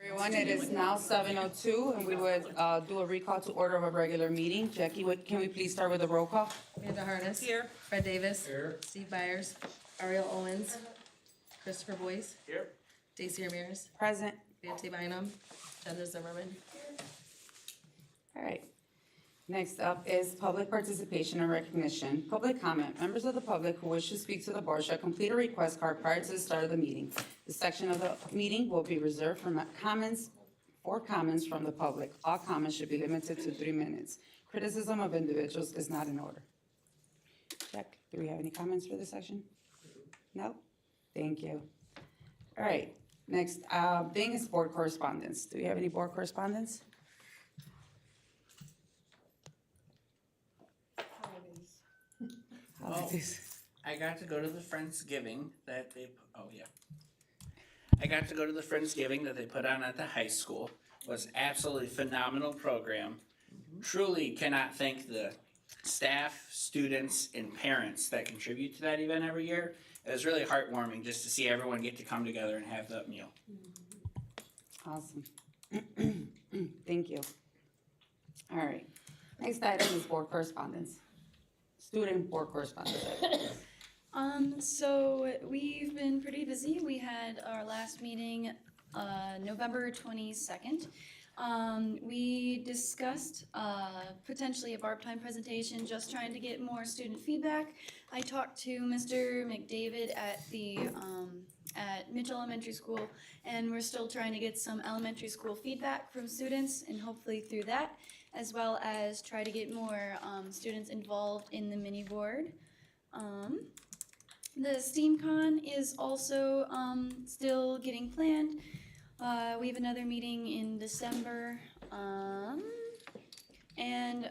Everyone, it is now 7:02, and we would do a recall to order of a regular meeting. Jackie, can we please start with a roll call? Amanda Harness. Here. Fred Davis. Here. Steve Byers. Ariel Owens. Christopher Boyce. Here. Stacy Ramirez. Present. Betsy Bynum. Jenna Zimmerman. All right. Next up is public participation and recognition. Public comment. Members of the public who wish to speak to the board shall complete a request card prior to the start of the meeting. This section of the meeting will be reserved for comments from the public. All comments should be limited to 3 minutes. Criticism of individuals is not in order. Jack, do we have any comments for this section? No? Thank you. All right. Next thing is board correspondence. Do we have any board correspondence? Holidays. I got to go to the Friendsgiving that they, I got to go to the Friendsgiving that they put on at the high school. It was absolutely phenomenal program. Truly cannot thank the staff, students, and parents that contribute to that event every year. It was really heartwarming just to see everyone get to come together and have that meal. Awesome. Thank you. All right. Next item is board correspondence. Student board correspondence. So we've been pretty busy. We had our last meeting, November 22nd. We discussed, potentially a barb time presentation, just trying to get more student feedback. I talked to Mr. McDavid at Mitchell Elementary School, and we're still trying to get some elementary school feedback from students, and hopefully through that, as well as try to get more students involved in the mini board. The STEAMCon is also still getting planned. We have another meeting in December. And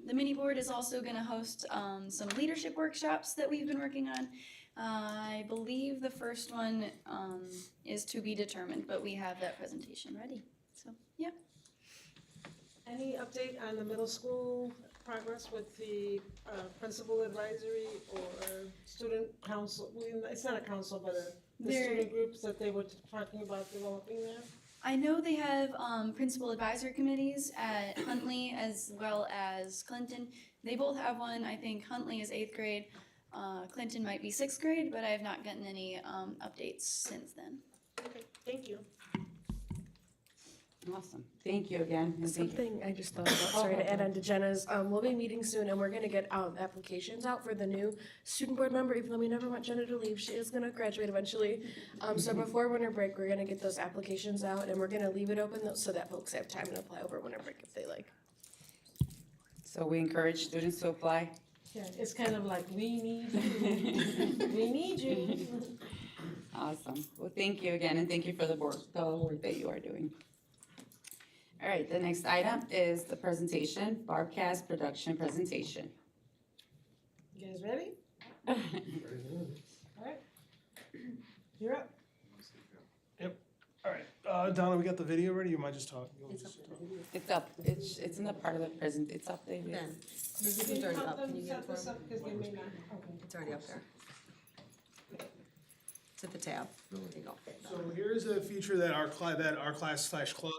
the mini board is also going to host some leadership workshops that we've been working on. I believe the first one is to be determined, but we have that presentation ready. So, yeah. Any update on the middle school progress with the principal advisory or student council? It's not a council, but the student groups that they were talking about developing there? I know they have principal advisory committees at Huntley as well as Clinton. They both have one. I think Huntley is 8th grade. Clinton might be 6th grade, but I have not gotten any updates since then. Okay, thank you. Awesome. Thank you again. And thank you. Something I just thought about, sorry to add on to Jenna's, we'll be meeting soon and we're gonna get applications out for the new student board member, even though we never want Jenna to leave, she is gonna graduate eventually. So before winter break, we're gonna get those applications out and we're gonna leave it open so that folks have time to apply over winter break if they like. So we encourage students to apply. Yeah, it's kind of like, we need you, we need you. Awesome. Well, thank you again, and thank you for the work that you are doing. All right, the next item is the presentation, Barbcast production presentation. You guys ready? All right. You're up. All right, Donna, we got the video ready? You might just talk. It's up, it's in the part of the present, it's up there. Ben, Can it's you already help up. Can them you get it set for this them? up, because they may not, okay. It's already up there. It's at the tab. There you go. So here's a feature that our class/club.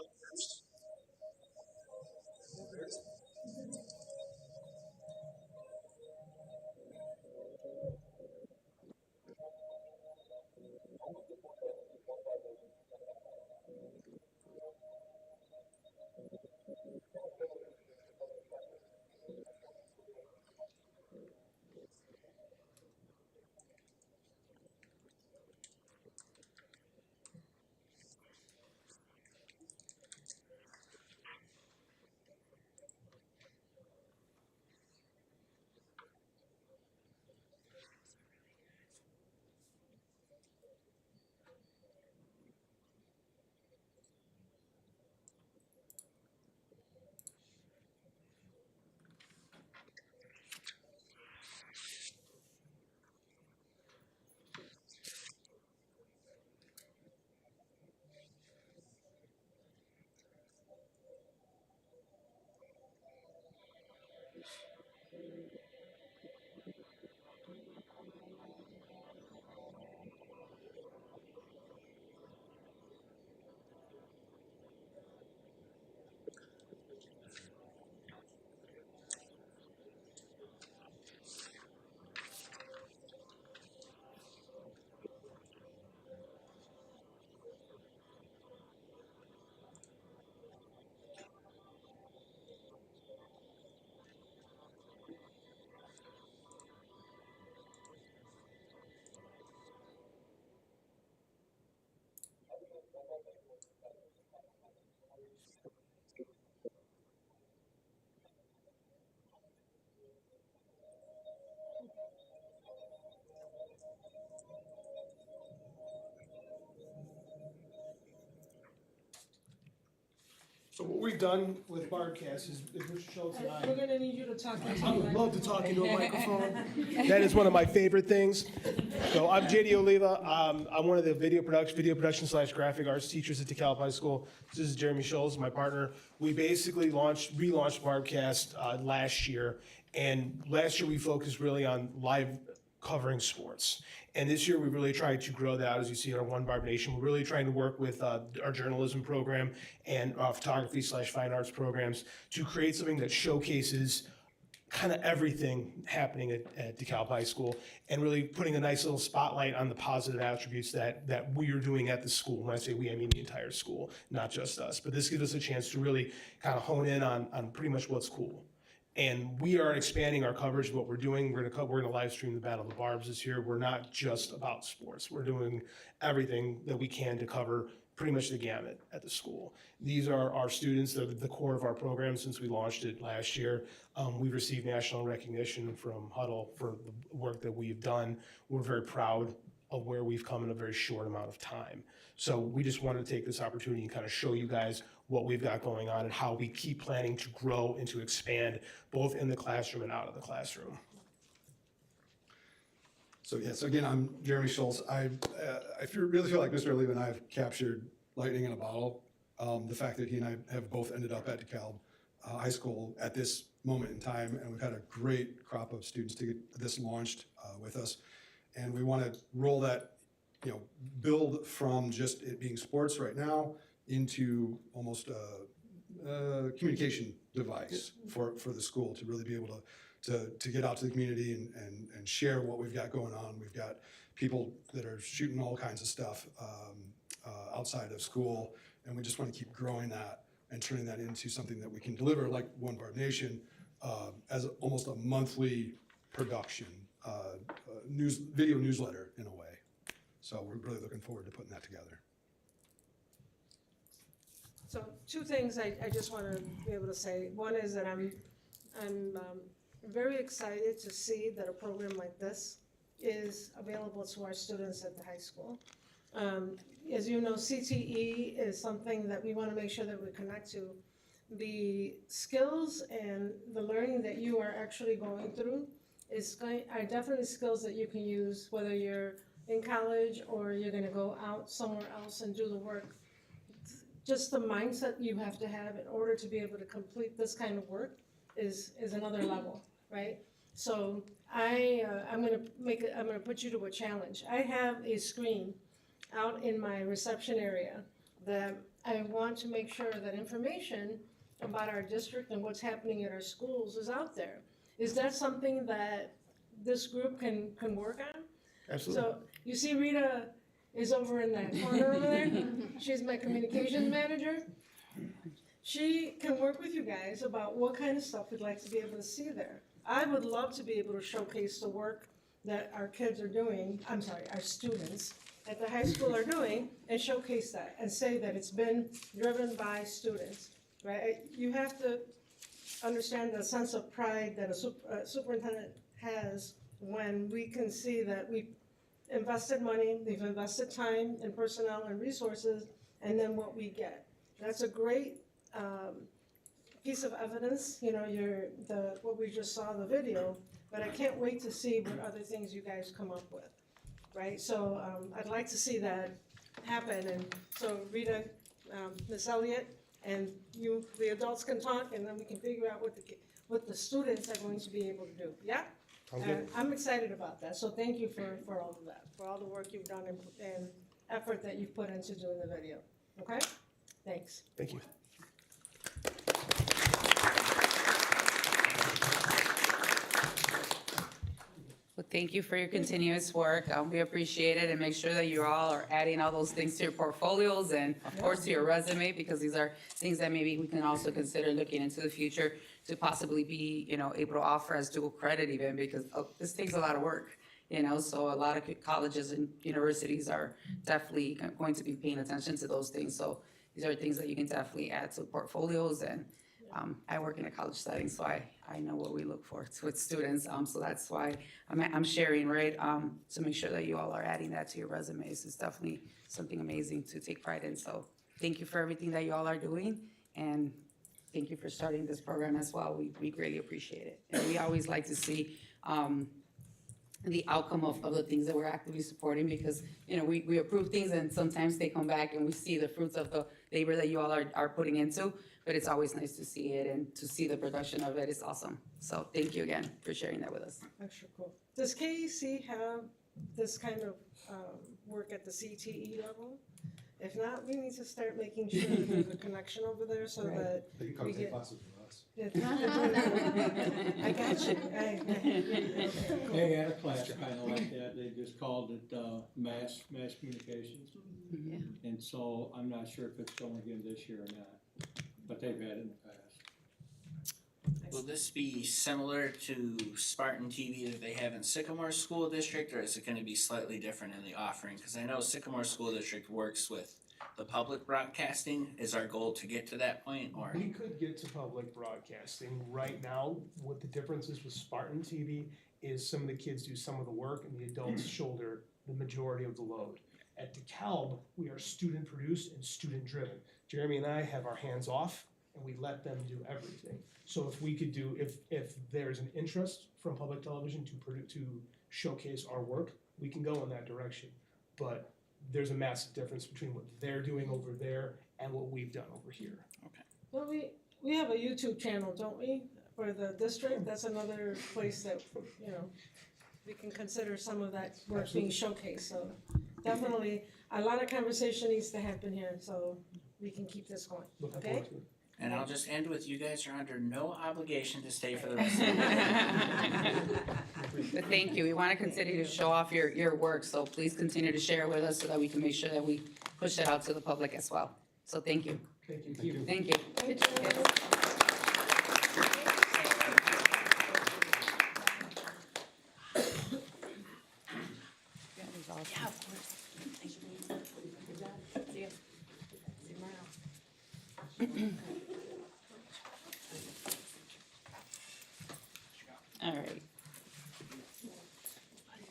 So what we've done with Barbcast is Mr. Schultz and We're gonna need you to talk into I the would love to microphone. talk into a microphone. That is one of my favorite things. So I'm JD Oliva. I'm one of the video production / graphic arts teachers at DeKalb High School. This is Jeremy Schultz, my partner. We basically relaunched Barbcast last year. And last year we focused really on live covering sports. And this year we really tried to grow that, as you see in our One Barb Nation. We're really trying to work with our journalism program and photography / fine arts programs to create something that showcases kind of everything happening at DeKalb High School and really putting a nice little spotlight on the positive attributes that we are doing at the school. When I say we, I mean the entire school, not just us. But this gives us a chance to really kind of hone in on pretty much what's cool. And we are expanding our coverage of what we're doing. We're gonna live stream the Battle of the Barbs this year. We're not just about sports. We're doing everything that we can to cover pretty much the gamut at the school. These are our students. They're the core of our program since we launched it last year. We've received national recognition from Huddle for the work that we've done. We're very proud of where we've come in a very short amount of time. So we just wanted to take this opportunity and kind of show you guys what we've got going on and how we keep planning to grow and to expand both in the classroom and out of the classroom. So yes, again, I'm Jeremy Schultz. I really feel like Mr. Oliva and I have captured lightning in a bottle. The fact that he and I have both ended up at DeKalb High School at this moment in time, and we've had a great crop of students to get this launched with us. And we want to roll that, build from just it being sports right now into almost a communication device for the school to really be able to get out to the community and share what we've got going on. We've got people that are shooting all kinds of stuff outside of school, and we just want to keep growing that and turning that into something that we can deliver like One Barb Nation as almost a monthly production, video newsletter in a way. So we're really looking forward to putting that together. So two things I just want to be able to say. One is that I'm very excited to see that a program like this is available to our students at the high school. As you know, CTE is something that we want to make sure that we connect to. The skills and the learning that you are actually going through are definitely skills that you can use whether you're in college or you're going to go out somewhere else and do the work. Just the mindset you have to have in order to be able to complete this kind of work is another level, right? So I'm gonna put you to a challenge. I have a screen out in my reception area that I want to make sure that information about our district and what's happening at our schools is out there. Is that something that this group can work on? Absolutely. So you see Rita is over in that corner over there. She's my communications manager. She can work with you guys about what kind of stuff we'd like to be able to see there. I would love to be able to showcase the work that our kids are doing, our students at the high school are doing, and showcase that and say that it's been driven by students, right? You have to understand the sense of pride that a superintendent has when we can see that we've invested money, we've invested time and personnel and resources, and then what we get. That's a great piece of evidence, what we just saw the video, but I can't wait to see what other things you guys come up with, right? So I'd like to see that happen, and so Rita, Ms. Elliott, and you, the adults can talk, and then we can figure out what the students are going to be able to do, yeah? I'm excited about that, so thank you for all of that, for all the work you've done and effort that you've put into doing the video, okay? Thanks. Thank you. Well, thank you for your continuous work. We appreciate it, and make sure that you all are adding all those things to your portfolios and of course to your resume, because these are things that maybe we can also consider looking into the future to possibly be, able to offer as dual credit even, because this takes a lot of work, so a lot of colleges and universities are definitely going to be paying attention to those things. So these are things that you can definitely add to portfolios, and I work in a college setting, so I know what we look for with students. So that's why I'm sharing, right? To make sure that you all are adding that to your resumes is definitely something amazing to take pride in. So thank you for everything that you all are doing, And thank you for starting this program as well. We greatly appreciate it. And we always like to see the outcome of the things that we're actively supporting because, you know, we approve things and sometimes they come back and we see the fruits of the labor that you all are putting into. But it's always nice to see it and to see the production of it is awesome. So thank you again for sharing that with us. Extra cool. Does KEC have this kind of work at the CTE level? If not, we need to start making sure that there's a connection over there so Right. that They can come we take get. classes with us. I got you. They had a class kind of like that, they just called it mass communications. And so I'm not sure if it's going again this year or not, but they've had it in the past. Will this be similar to Spartan TV that they have in Sycamore School District, or is it gonna be slightly different in the offering? Cause I know Sycamore School District works with the public broadcasting. Is our goal to get to that point, or? We could get to public broadcasting. Right now, what the difference is with Spartan TV is some of the kids do some of the work and the adults shoulder the majority of the load. At DeKalb, we are student produced and student driven. Jeremy and I have our hands off and we let them do everything. So if we could do, if there's an interest from public television to showcase our work, we can go in that direction. But there's a massive difference between what they're doing over there and what we've done over here. Well, we have a YouTube channel, don't we, for the district? That's another place that, you know, we can consider some of that work being showcased, so definitely, a lot of conversation needs to happen here, so we can keep this going, Looking okay? forward to it. And I'll just end with, you guys are under no obligation to stay for the rest of the meeting. But thank you. We want to continue to show off your work, so please continue to share with us so that we can make sure that we push that out to the public as well. So thank you. Thank you. Thank you. Yeah, of course. Thank you. See you. See you tomorrow. All right.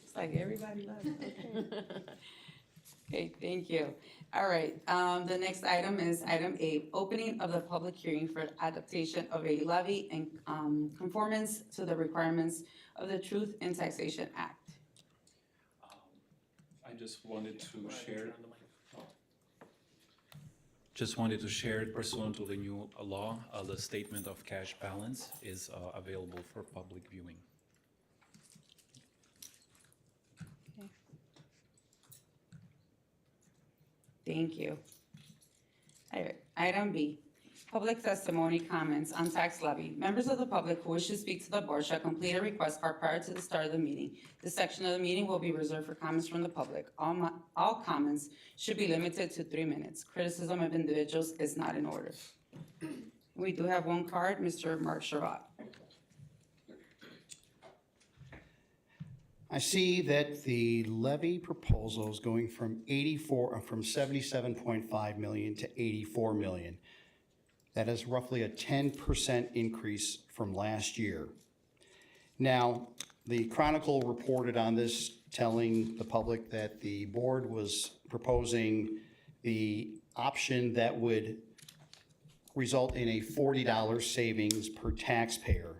It's like everybody left. Okay, thank you. All right, the next item is item A, opening of the public hearing for adaptation of a levy in conformance to the requirements of the Truth in Taxation Act. I just wanted to share pursuant to the new law, the statement of cash balance is available for public viewing. Thank you. All right, item B, public testimony comments on tax levy. Members of the public who wish to speak to the board shall complete a request card prior to the start of the meeting. This section of the meeting will be reserved for comments from the public. All comments should be limited to 3 minutes. Criticism of individuals is not in order. We do have one card, Mr. Mark Sherrod. I see that the levy proposal is going from 77.5 million to 84 million. That is roughly a 10% increase from last year. Now, the Chronicle reported on this, telling the public that the board was proposing the option that would result in a $40 savings per taxpayer.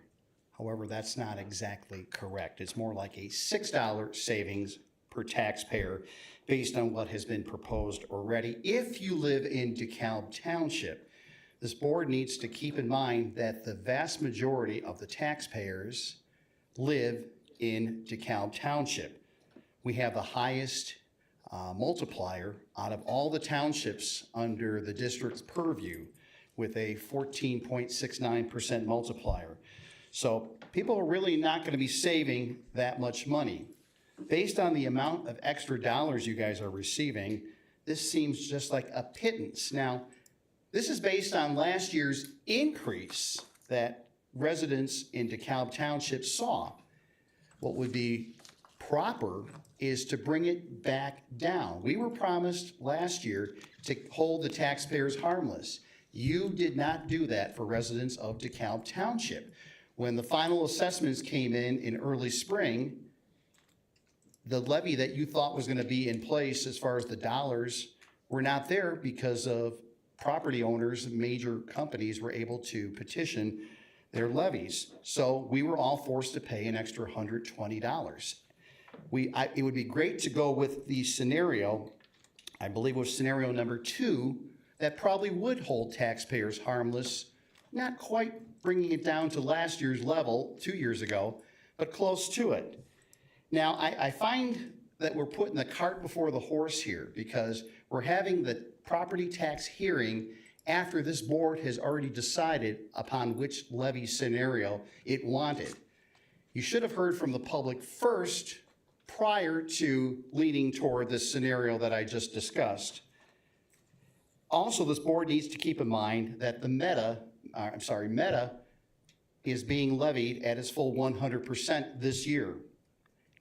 However, that's not exactly correct. It's more like a $6 savings per taxpayer based on what has been proposed already. If you live in DeKalb Township, this board needs to keep in mind that the vast majority of the taxpayers live in DeKalb Township. We have the highest multiplier out of all the townships under the district's purview with a 14.69% multiplier. So people are really not going to be saving that much money. Based on the amount of extra dollars you guys are receiving, this seems just like a pittance. Now, this is based on last year's increase that residents in DeKalb Township saw. What would be proper is to bring it back down. We were promised last year to hold the taxpayers harmless. You did not do that for residents of DeKalb Township. When the final assessments came in early spring, the levy that you thought was going to be in place as far as the dollars were not there because of property owners, major companies were able to petition their levies. So we were all forced to pay an extra $120. It would be great to go with the scenario, I believe was scenario number 2, that probably would hold taxpayers harmless, not quite bringing it down to last year's level 2 years ago, but close to it. Now, I find that we're putting the cart before the horse here because we're having the property tax hearing after this board has already decided upon which levy scenario it wanted. You should have heard from the public first prior to leaning toward this scenario that I just discussed. Also, this board needs to keep in mind that the Meta is being levied at its full 100% this year.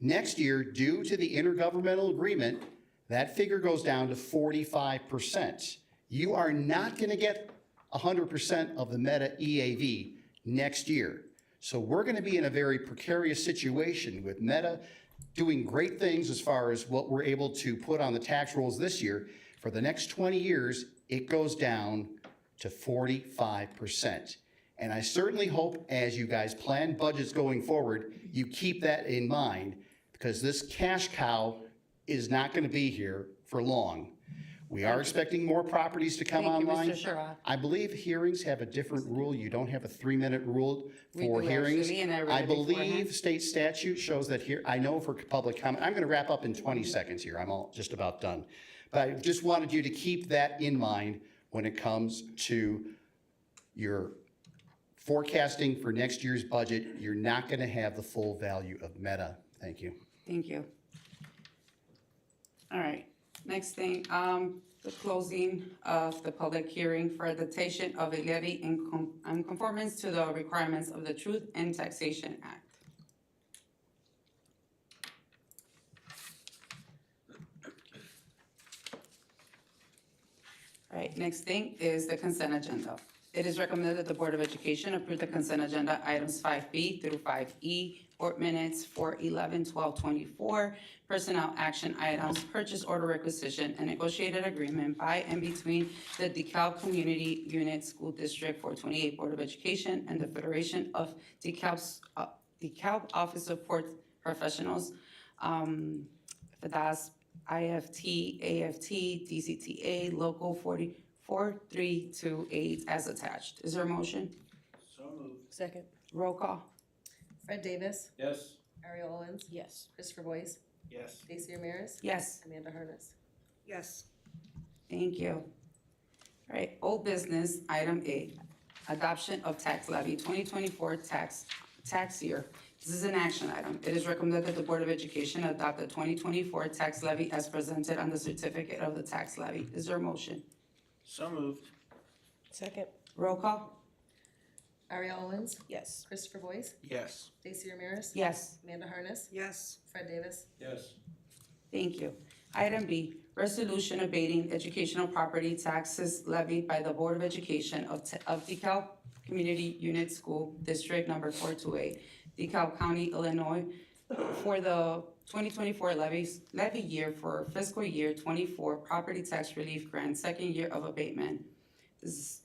Next year, due to the intergovernmental agreement, that figure goes down to 45%. You are not going to get 100% of the Meta EAV next year. So we're going to be in a very precarious situation with Meta doing great things as far as what we're able to put on the tax rolls this year. For the next 20 years, it goes down to 45%. And I certainly hope as you guys plan budgets going forward, you keep that in mind because this cash cow is not going to be here for long. We are expecting more properties to come Thank you, online. Mr. Sherrod. I believe hearings have a different rule. You don't have a 3-minute rule We for do hearings. actually, and I read I it beforehand. believe state statute shows that here, I know for public comment, I'm going to wrap up in 20 seconds here. I'm just about done. But I just wanted you to keep that in mind when it comes to your forecasting for next year's budget. You're not going to have the full value of Meta. Thank you. Thank you. All right, next thing, the closing of the public hearing for adaptation of a levy in conformance to the requirements of the Truth in Taxation Act. All right, next thing is the consent agenda. It is recommended that the Board of Education approve the consent agenda items 5B through 5E, board minutes for 11/12/24, personnel action items, purchase order requisition, and negotiated agreement by and between the DeKalb Community Unit School District 428 Board of Education and the Federation of DeKalb Office of Port Professionals, FDAS, IFT, AFT, DCTA, Local 4328 as attached. Is there a motion? So moved. Second. Roll call. Fred Davis, Yes. Ariel Owens, Yes. Christopher Boyce, Yes. Stacy Ramirez, Yes. Amanda Harness. Yes. Thank you. All right, old business, item A, adoption of tax levy 2024 tax year. This is an action item. It is recommended that the Board of Education adopt the 2024 tax levy as presented on the certificate of the tax levy. Is there a motion? So moved. Second. Roll call. Ariel Owens, Yes. Christopher Boyce, Yes. Stacy Ramirez, Yes. Amanda Harness, Yes. Fred Davis. Yes. Thank you. Item B, resolution abating educational property taxes levied by the Board of Education of DeKalb Community Unit School District Number 428, DeKalb County, Illinois, for the 2024 levy year for fiscal year 24 property tax relief grant, second year of abatement. This is,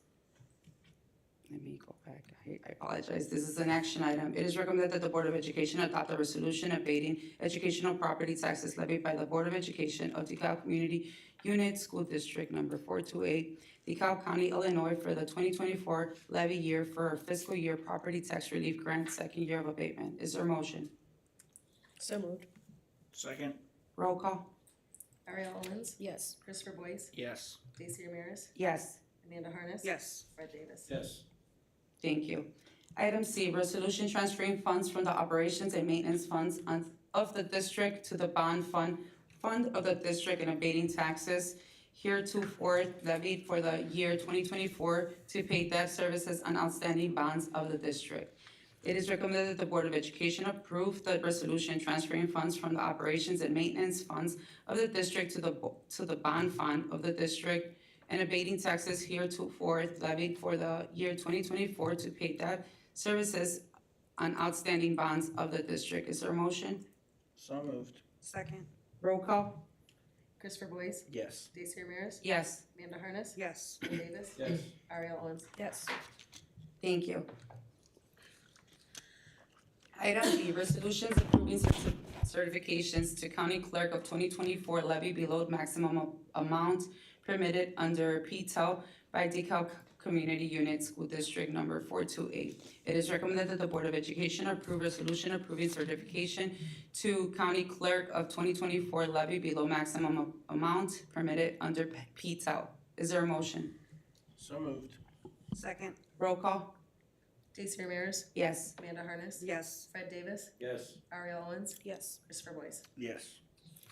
let me go back. I apologize. This is an action item. It is recommended that the Board of Education adopt a resolution abating educational property taxes levied by the Board of Education of DeKalb Community Unit School District Number 428, DeKalb County, Illinois, for the 2024 levy year for fiscal year property tax relief grant, second year of abatement. Is there a motion? So moved. Second. Roll call. Ariel Owens, Yes. Christopher Boyce, Yes. Stacy Ramirez, Yes. Amanda Harness. Yes. Fred Davis. Yes. Thank you. Item C, resolution transferring funds from the operations and maintenance funds of the district to the bond fund of the district and abating taxes heretofore levied for the year 2024 to pay debt services on outstanding bonds of the district. It is recommended that the Board of Education approve the resolution transferring funds from the operations and maintenance funds of the district to the bond fund of the district and abating taxes heretofore levied for the year 2024 to pay debt services on outstanding bonds of the district. Is there a motion? So moved. Second. Roll call. Christopher Boyce, Yes. Daisy Ramirez, Yes, Amanda Harness, Yes. Fred Davis, Yes. Ariel Owens. Yes. thank you. Item B, resolutions approving certifications to county clerk of 2024 levy below maximum amount permitted under PTEL by DeKalb Community Unit School District Number 428. It is recommended that the Board of Education approve resolution approving certification to county clerk of 2024 levy below maximum amount permitted under PTEL. Is there a motion? So moved. Second. Roll call? Daisy Ramirez, Yes. Amanda Harness, Yes. Fred Davis, Yes. Ariel Owens, Yes. Christopher Boyce. Yes.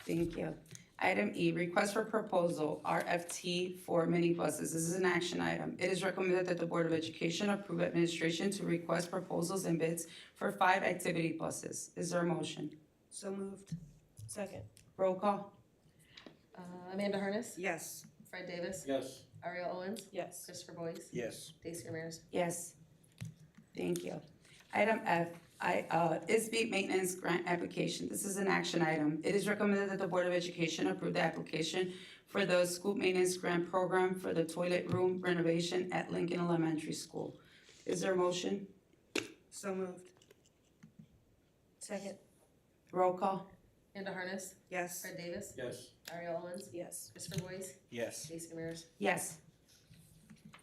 Thank you. Item E, request for proposal, RFT for minibuses. This is an action item. It is recommended that the Board of Education approve administration to request proposals and bids for 5 activity buses. Is there a motion? So moved. Second. Roll call? Amanda Harness, Yes. Fred Davis, Yes. Ariel Owens, Yes. Christopher Boyce, Yes. Daisy Ramirez. Yes. Thank you. Item F, ISB maintenance grant application. This is an action item. It is recommended that the Board of Education approve the application for the school maintenance grant program for the toilet room renovation at Lincoln Elementary School. Is there a motion? So moved. Second. Roll call? Amanda Harness, Yes. Fred Davis, Yes. Ariel Owens, Yes. Christopher Boyce, Yes. Daisy Ramirez. Yes.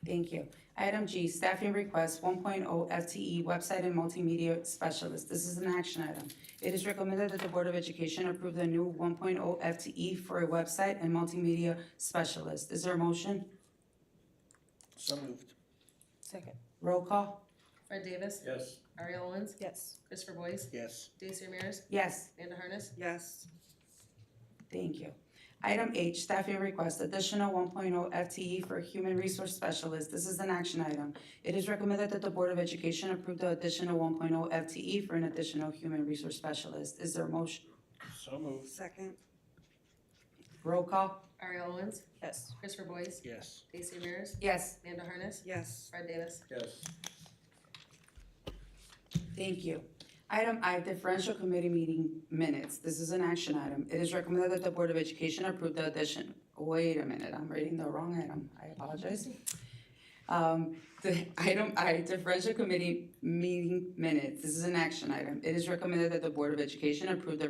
Thank you. Item G, staffing request 1.0 FTE website and multimedia specialist. This is an action item. It is recommended that the Board of Education approve the new 1.0 FTE for a website and multimedia specialist. Is there a motion? So moved. Second. Roll call? Fred Davis, Yes. Ariel Owens, Yes. Christopher Boyce, Yes. Daisy Ramirez, Yes. Amanda Harness, Yes. Thank you. Item H, staffing request, additional 1.0 FTE for human resource specialist. This is an action item. It is recommended that the Board of Education approve the additional 1.0 FTE for an additional human resource specialist. Is there a motion? So moved. Second. Roll call? Ariel Owens, Yes. Christopher Boyce, Yes. Daisy Ramirez, Yes. Amanda Harness, Yes. Fred Davis. Yes. Thank you. Item I, differential committee meeting minutes. This is an action item. It is recommended that the Board of Education approve the addition, wait a minute, I'm reading the wrong item. I apologize. The item I, differential committee meeting minutes. This is an action item. It is recommended that the Board of Education approve the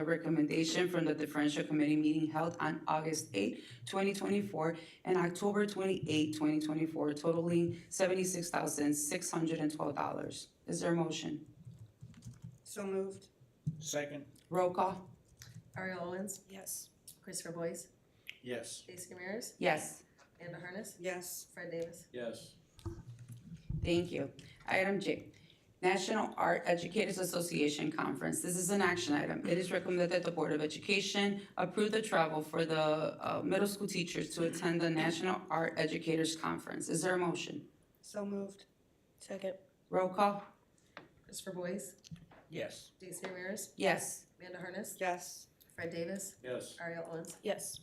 recommendation from the differential committee meeting held on August 8, 2024 and October 28, 2024, totaling $76,612. Is there a motion? So moved. Second. Roll call? Ariel Owens, Yes. Christopher Boyce, Yes. Daisy Ramirez, Yes. Amanda Harness, Yes. Fred Davis. Yes. Thank you. Item J, National Art Educators Association Conference. This is an action item. It is recommended that the Board of Education approve the travel for the middle school teachers to attend the National Art Educators Conference. Is there a motion? So moved. Second. Roll call? Christopher Boyce, Yes. Daisy Ramirez, Yes. Amanda Harness, Yes. Fred Davis, Yes. Ariel Owens. Yes.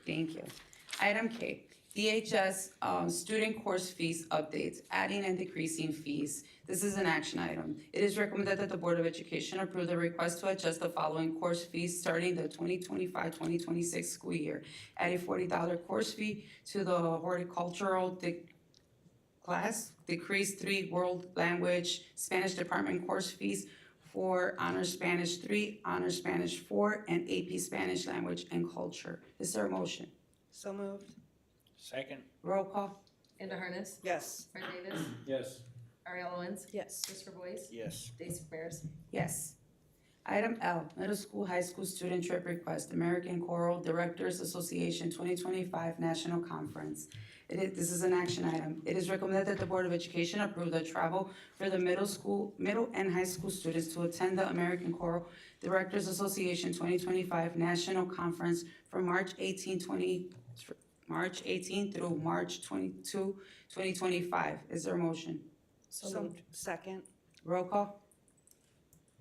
Thank you. Item K, DHS student course fees updates, adding and decreasing fees. This is an action item. It is recommended that the Board of Education approve the request to adjust the following course fees starting the 2025-2026 school year. Add a $40 course fee to the horticultural class, decrease 3 world language Spanish department course fees for Honor Spanish 3, Honor Spanish 4, and AP Spanish Language and Culture. Is there a motion? So moved. Second. Roll call? Amanda Harness, Yes. Fred Davis, Yes. Ariel Owens, Yes. Christopher Boyce, Yes. Daisy Ramirez. Yes. Item L, middle school, high school student trip request, American Choral Directors Association 2025 National Conference. This is an action item. It is recommended that the Board of Education approve the travel for the middle and high school students to attend the American Choral Directors Association 2025 National Conference from March 18 through March 22, 2025. Is there a motion? So moved. Second. Roll call?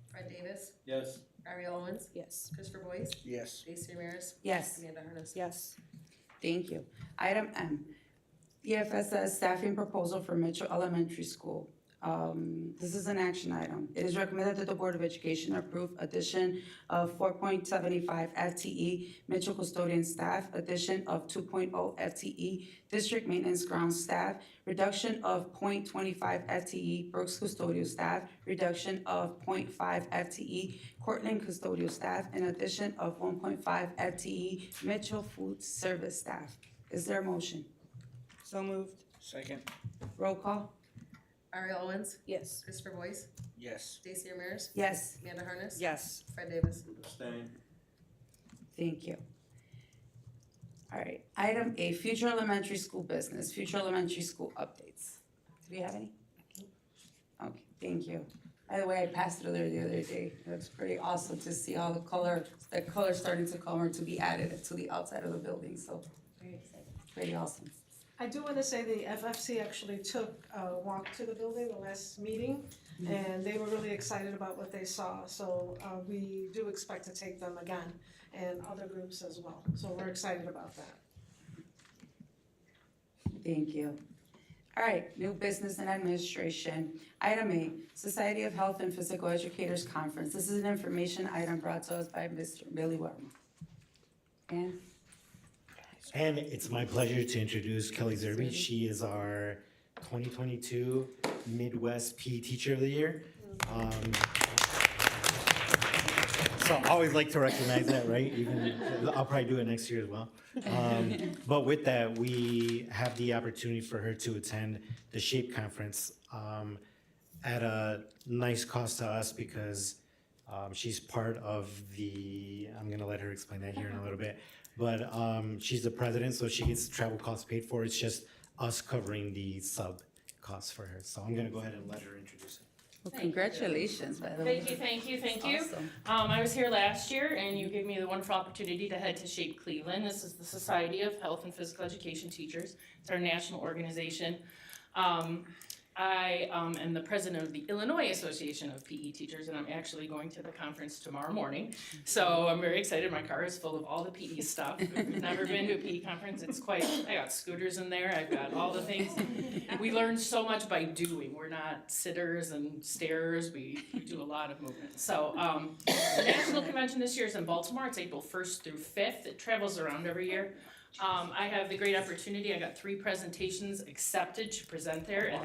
Fred Davis, Yes. Ariel Owens, Yes. Christopher Boyce, Yes. Daisy Ramirez, Yes. Amanda Harness. Yes. Thank you. Item M, DFSS staffing proposal for Mitchell Elementary School. This is an action item. It is recommended that the Board of Education approve addition of 4.75 FTE Mitchell custodian staff, addition of 2.0 FTE district maintenance ground staff, reduction of 0.25 FTE Brooks custodial staff, reduction of 0.5 FTE Cortland custodial staff, and addition of 1.5 FTE Mitchell food service staff. Is there a motion? So moved. Second, Roll call? Ariel Owens, Yes. Christopher Boyce, yes. Stacy Ramirez, Yes. Amanda Harness. Yes. Fred Davis. Abstain. Thank you. All right, item A, future elementary school business, future elementary school updates. Do we have any? Okay, thank you. By the way, I passed it there the other day. It was pretty awesome to see all the color starting to come or to be added to the outside of the building, so Very excited. pretty awesome. I do want to say the FFC actually took a walk to the building the last meeting, and they were really excited about what they saw. So we do expect to take them again, and other groups as well. So we're excited about that. Thank you. All right, new business and administration. Item A, Society of Health and Physical Educators Conference. This is an information item brought to us by Mr. Billy Wellman. And it's my pleasure to introduce Kelly Zerby. She is our 2022 Midwest PE Teacher of the Year. So I always like to recognize that, right? Even I'll probably do it next year as well. But with that, we have the opportunity for her to attend the SHAPE conference at a nice cost to us because she's part of the, I'm gonna let her explain that here in a little bit. But she's the president, so she gets travel costs paid for. It's just us covering the sub costs for her. So I'm gonna go ahead and let her introduce it. Well, congratulations, by the way. Thank you. Awesome. I was here last year and you gave me the wonderful opportunity to head to SHAPE Cleveland. This is the Society of Health and Physical Education Teachers. It's our national organization. I am the president of the Illinois Association of PE Teachers, and I'm actually going to the conference tomorrow morning. So I'm very excited. My car is full of all the PE stuff. If you've never been to a PE conference, it's quite, I got scooters in there. I've got all the things. We learn so much by doing. We're not sitters and starers. We do a lot of movement. So the national convention this year is in Baltimore. It's April 1st through 5th. It travels around every year. I have the great opportunity, I got 3 presentations accepted to present there, and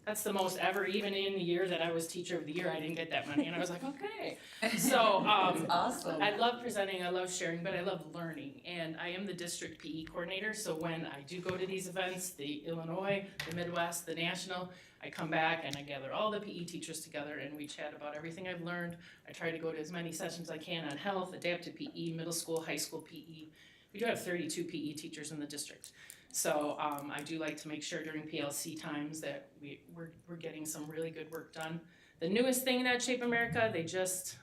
that's the most ever, even in the year that I was teacher of the year, I didn't get that many, and I was like, okay. So, Awesome. I love presenting, I love sharing, but I love learning, and I am the district PE coordinator, so when I do go to these events, the Illinois, the Midwest, the national, I come back and I gather all the PE teachers together and we chat about everything I've learned. I try to go to as many sessions as I can on health, adaptive PE, middle school, high school PE. We do have 32 PE teachers in the district. So I do like to make sure during PLC times that we're getting some really good work done. The newest thing at Shape America, they just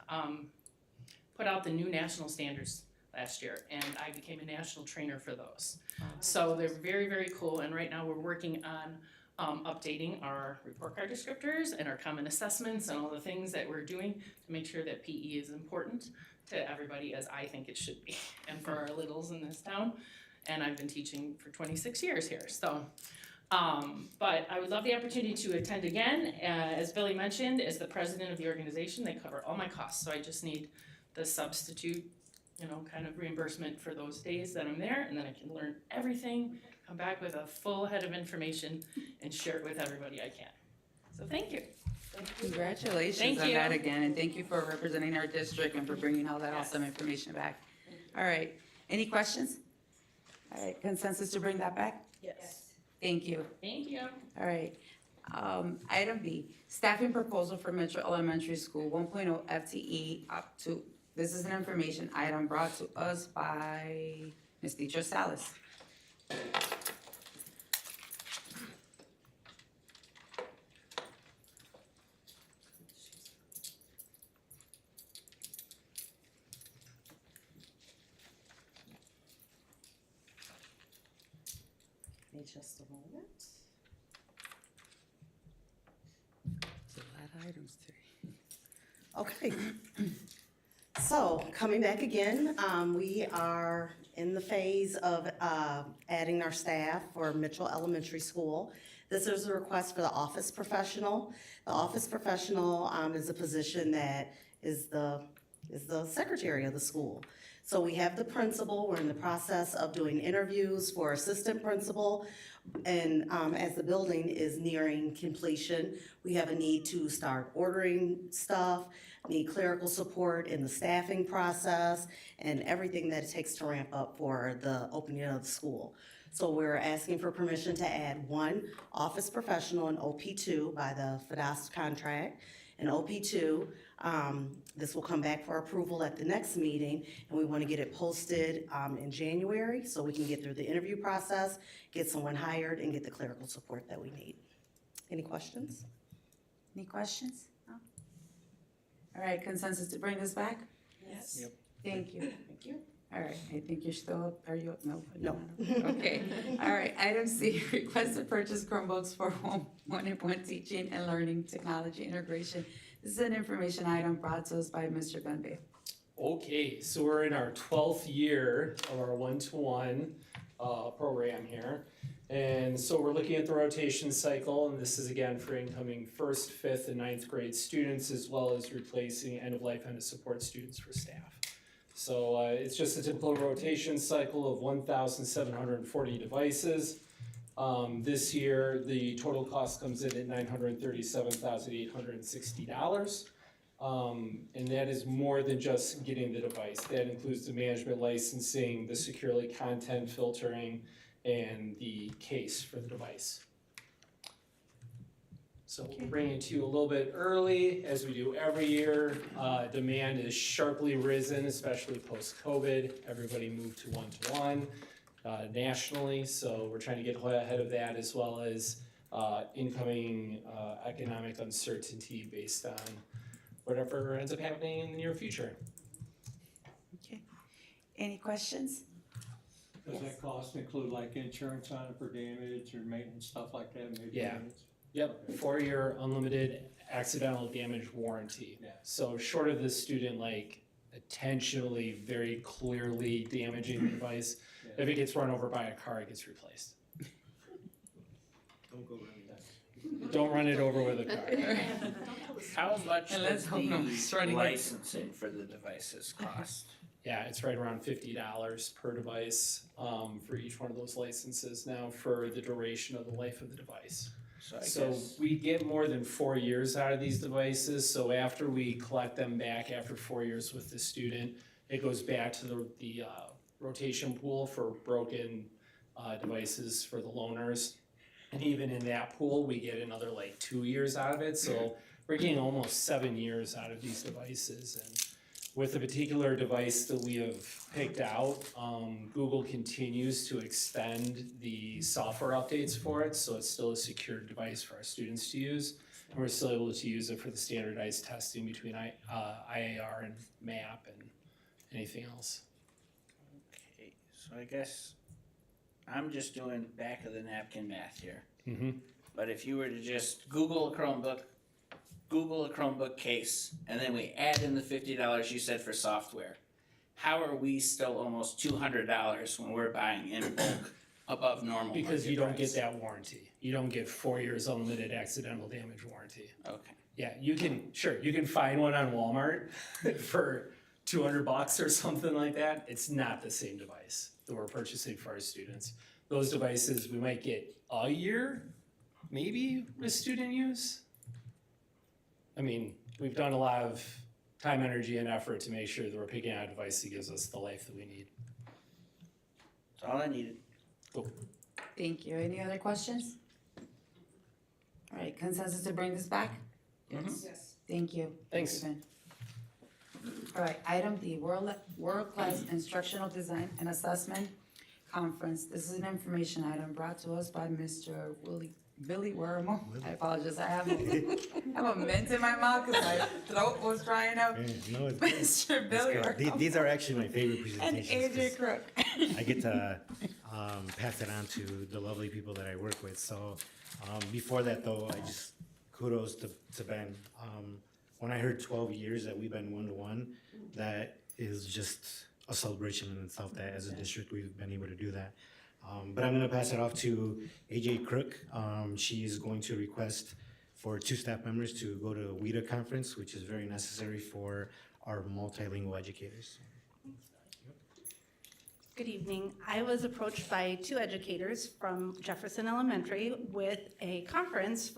put out the new national standards last year, and I became a national trainer for those. So they're very, very cool, and right now we're working on updating our report card descriptors and our common assessments and all the things that we're doing to make sure that PE is important to everybody as I think it should be, and for our littles in this town. And I've been teaching for 26 years here, so. But I would love the opportunity to attend again. As Billy mentioned, as the president of the organization, they cover all my costs, so I just need the substitute, kind of reimbursement for those days that I'm there, and then I can learn everything, come back with a full head of information, and share it with everybody I can. So thank you. Congratulations Thank on you. that again, and thank you for representing our district and for bringing all that awesome information back. All right, any questions? All right, consensus to bring that back? Yes. Thank you. Thank you. All right. Item B, staffing proposal for Metro Elementary School, 1.0 FTE up to, this is an information item brought to us by Ms. Teacher Salas. Just a moment. It's a lot of items today. Okay. So, coming back again, we are in the phase of adding our staff for Mitchell Elementary School. This is a request for the office professional. The office professional is a position that is the secretary of the school. So we have the principal, we're in the process of doing interviews for assistant principal. And as the building is nearing completion, we have a need to start ordering stuff, need clerical support in the staffing process, and everything that it takes to ramp up for the opening of the school. So we're asking for permission to add one office professional in OP2 by the FDOS contract. And OP2, this will come back for approval at the next meeting, and we want to get it posted in January so we can get through the interview process, get someone hired, and get the clerical support that we need. Any questions? Any questions? No? All right, consensus to bring this back? Yes. Yep. Thank you. Thank you. All right, I think you're still, are you, no? No. Okay, all right, item C, request to purchase Chromebooks for home one-on-one teaching and learning technology integration. This is an information item brought to us by Mr. Benbe. Okay, so we're in our 12th year of our one-to-one program here. And so we're looking at the rotation cycle, and this is again for incoming 1st, 5th, and 9th grade students, as well as replacing end-of-life end-of-support students for staff. So it's just a typical rotation cycle of 1,740 devices. This year, the total cost comes in at $937,860. And that is more than just getting the device. That includes the management licensing, the securely content filtering, and the case for the device. So we're bringing it to you a little bit early, as we do every year. Demand is sharply risen, especially post-COVID. Everybody moved to one-to-one nationally, so we're trying to get ahead of that, as well as incoming economic uncertainty based on whatever ends up happening in the near future. Okay, any questions? Does that cost include like insurance on it for damage or maintenance, stuff like that, maybe? Yeah. Yep, 4-year unlimited accidental damage warranty. Yeah. So short of the student like intentionally, very clearly damaging the device, if it gets run over by a car, it gets replaced. Don't go running that. Don't run it over with a car. How much And let's does hope nobody's the running it. licensing for the devices cost? Yeah, it's right around $50 per device for each one of those licenses now for the duration of the life of the device. So I So guess, we get more than 4 years out of these devices, so after we collect them back after 4 years with the student, it goes back to the rotation pool for broken devices for the loaners. And even in that pool, we get another like 2 years out of it, so we're getting almost 7 years out of these devices. And with the particular device that we have picked out, Google continues to extend the software updates for it, so it's still a secure device for our students to use. And we're still able to use it for the standardized testing between IAR and MAP and anything else. okay, so I guess I'm just doing back of the napkin math here. Mm-hmm. But if you were to just Google a Chromebook case, and then we add in the $50 you said for software, how are we still almost $200 when we're buying in bulk above normal? Because you market don't price? get that warranty. You don't get 4 years unlimited accidental damage warranty. Okay, Yeah, you can find one on Walmart for $200 or something like that. It's not the same device that we're purchasing for our students. Those devices, we might get a year, maybe, with student use. I mean, we've done a lot of time, energy, and effort to make sure that we're picking out a device that gives us the life that we need. that's all I needed. Cool. Thank you. Any other questions? All right, consensus to bring this back? Yes. Thank you. Thanks. Stephen. All right, item D, World-Class Instructional Design and Assessment Conference. This is an information item brought to us by Mr. Billy Wermo. I apologize, I have a mint in my mouth because my throat was drying up. No, it's Mr. Billy Wermo These are actually my favorite and presentations. AJ Crook. I get to pass it on to the lovely people that I work with. So before that, though, I just kudos to Ben. When I heard 12 years that we've been one-to-one, that is just a celebration in itself that as a district we've been able to do that. But I'm gonna pass it off to AJ Crook. She's going to request for 2 staff members to go to WIDA conference, which is very necessary for our multilingual educators. Good evening. I was approached by 2 educators from Jefferson Elementary with a conference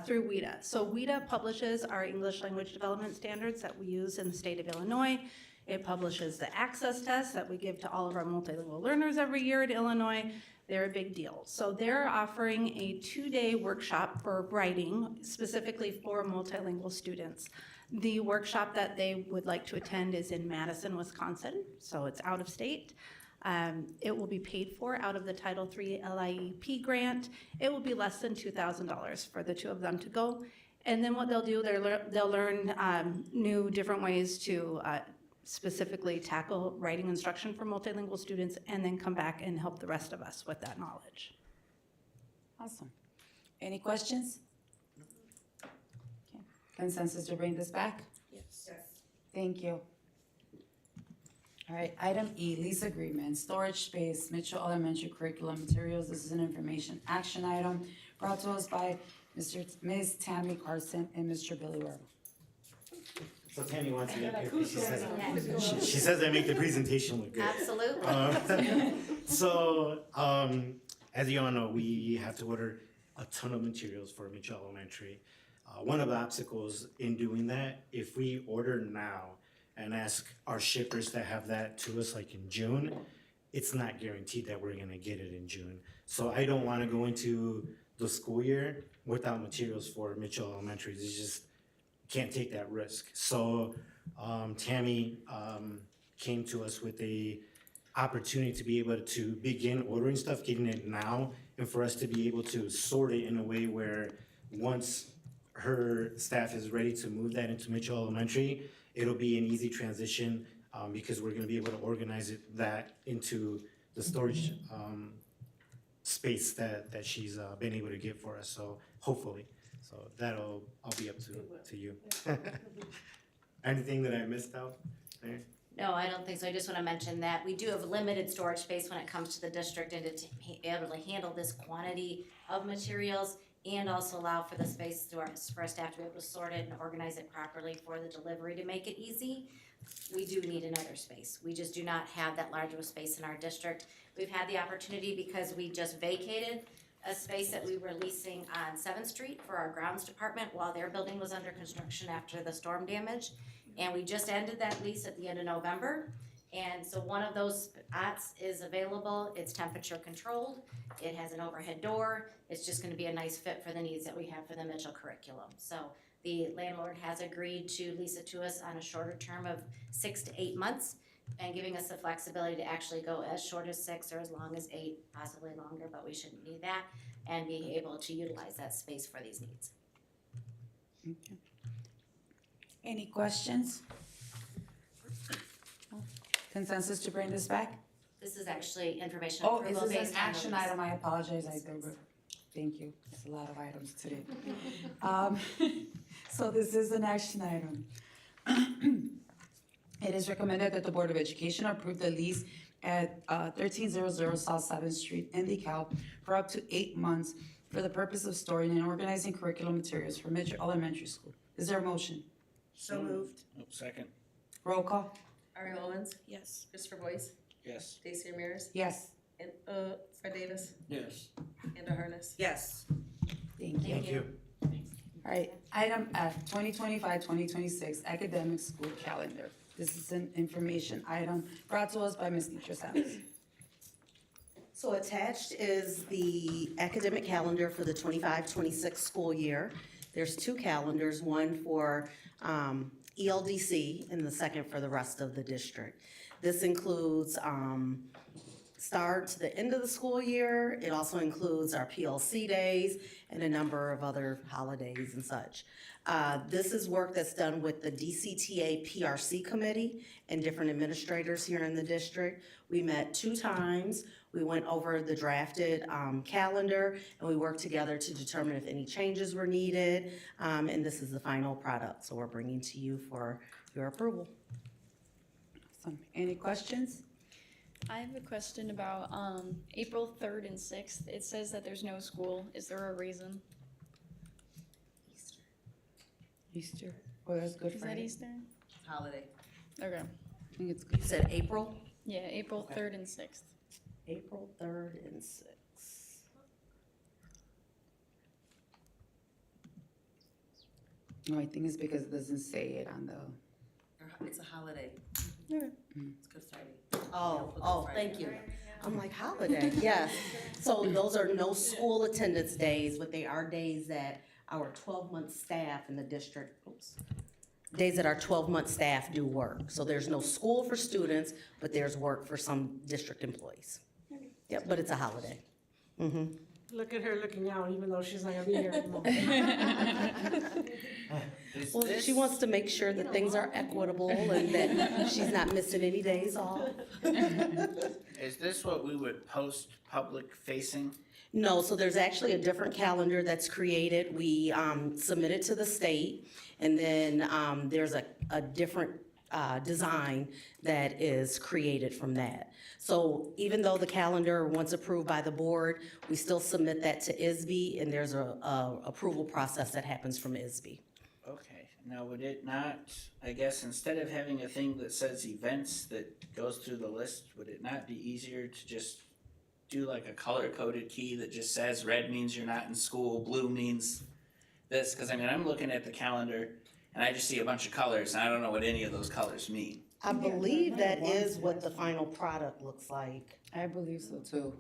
through WIDA. So WIDA publishes our English language development standards that we use in the state of Illinois. It publishes the access tests that we give to all of our multilingual learners every year at Illinois. They're a big deal. So they're offering a 2-day workshop for writing specifically for multilingual students. The workshop that they would like to attend is in Madison, Wisconsin, so it's out of state. It will be paid for out of the Title III LIEP grant. It will be less than $2,000 for the 2 of them to go. And then what they'll do, they'll learn new different ways to specifically tackle writing instruction for multilingual students and then come back and help the rest of us with that knowledge. Awesome. Any questions? Okay. Consensus to bring this back? Yes. Thank you. All right, item E, lease agreement, storage space, Mitchell Elementary curriculum materials. This is an information action item brought to us by Ms. Tammy Carson and Mr. Billy Werber. So Tammy wants to get here because she says I make the presentation look good. Absolutely. As you all know, we have to order a ton of materials for Mitchell Elementary. One of the obstacles in doing that, if we order now and ask our shippers to have that to us like in June, it's not guaranteed that we're gonna get it in June. So I don't wanna go into the school year without materials for Mitchell Elementary. It's just, can't take that risk. So Tammy came to us with a opportunity to be able to begin ordering stuff, getting it now, and for us to be able to sort it in a way where once her staff is ready to move that into Mitchell Elementary, it'll be an easy transition because we're gonna be able to organize that into the storage space that she's been able to get for us, so hopefully. So I'll be up to you. Anything that I missed out there? No, I don't think so. I just want to mention that we do have limited storage space when it comes to the district and to be able to handle this quantity of materials and also allow for the space for our staff to be able to sort it and organize it properly for the delivery to make it easy. We do need another space. We just do not have that large of a space in our district. We've had the opportunity because we just vacated a space that we were leasing on 7th Street for our grounds department while their building was under construction after the storm damage. And we just ended that lease at the end of November. And so one of those spots is available. It's temperature controlled. It has an overhead door. It's just gonna be a nice fit for the needs that we have for the Mitchell curriculum. So the landlord has agreed to lease it to us on a shorter term of 6 to 8 months and giving us the flexibility to actually go as short as 6 or as long as 8, possibly longer, but we shouldn't need that, and being able to utilize that space for these needs. Okay. Any questions? Consensus to bring this back? This is actually information Oh, approval this is an based on the action lease. item, I apologize, thank you, it's a lot of items today. So this is an action item. It is recommended that the Board of Education approve the lease at 1300 South 7th Street in DeKalb for up to 8 months for the purpose of storing and organizing curriculum materials for Mitchell Elementary School. Is there a motion? So moved. Oh, second. Roll call? Ariel Owens, Yes. Christopher Boyce, Yes. Stacy Ramirez, Yes. and Fred Davis, Yes. and Harness. Yes. Thank you. Thank you. All right, item F, 2025-2026 academic school calendar. This is an information item brought to us by Ms. Nisha Savas. So attached is the academic calendar for the 25-26 school year. There's 2 calendars, one for ELDC and the second for the rest of the district. This includes start to the end of the school year. It also includes our PLC days and a number of other holidays and such. This is work that's done with the DCTA PRC committee and different administrators here in the district. We met 2 times. We went over the drafted calendar and we worked together to determine if any changes were needed. And this is the final product, so we're bringing to you for your approval. Awesome. Any questions? I have a question about, April 3rd and 6th. It says that there's no school. Is there a reason? Easter. Oh, that's Good Is that Friday. Easter? Holiday. Okay. I think it's You good. said April? Yeah, April Okay. 3rd and 6th. April 3rd and 6th. No, I think it's because it doesn't say it on the. It's a holiday. Okay. It's Good Friday. Oh, thank you. I'm like, holiday, yes. So those are no school attendance days, but they are days that our 12-month staff in the district, days that our 12-month staff do work. So there's no school for students, but there's work for some district employees. Yep, but it's a holiday. Mm-hmm. Look at her looking out, even though she's not gonna be here anymore. Well, she wants to make sure that things are equitable and that she's not missing any days off. Is this what we would post public facing? No, so there's actually a different calendar that's created. We submit it to the state, and then there's a different design that is created from that. So even though the calendar, once approved by the board, we still submit that to ISB, and there's a approval process that happens from ISB. Okay, now would it not, I guess, instead of having a thing that says events that goes through the list, would it not be easier to just do like a color-coded key that just says red means you're not in school, blue means this? Because I mean, I'm looking at the calendar and I just see a bunch of colors and I don't know what any of those colors mean. I believe that is what the final product looks like. I believe so too.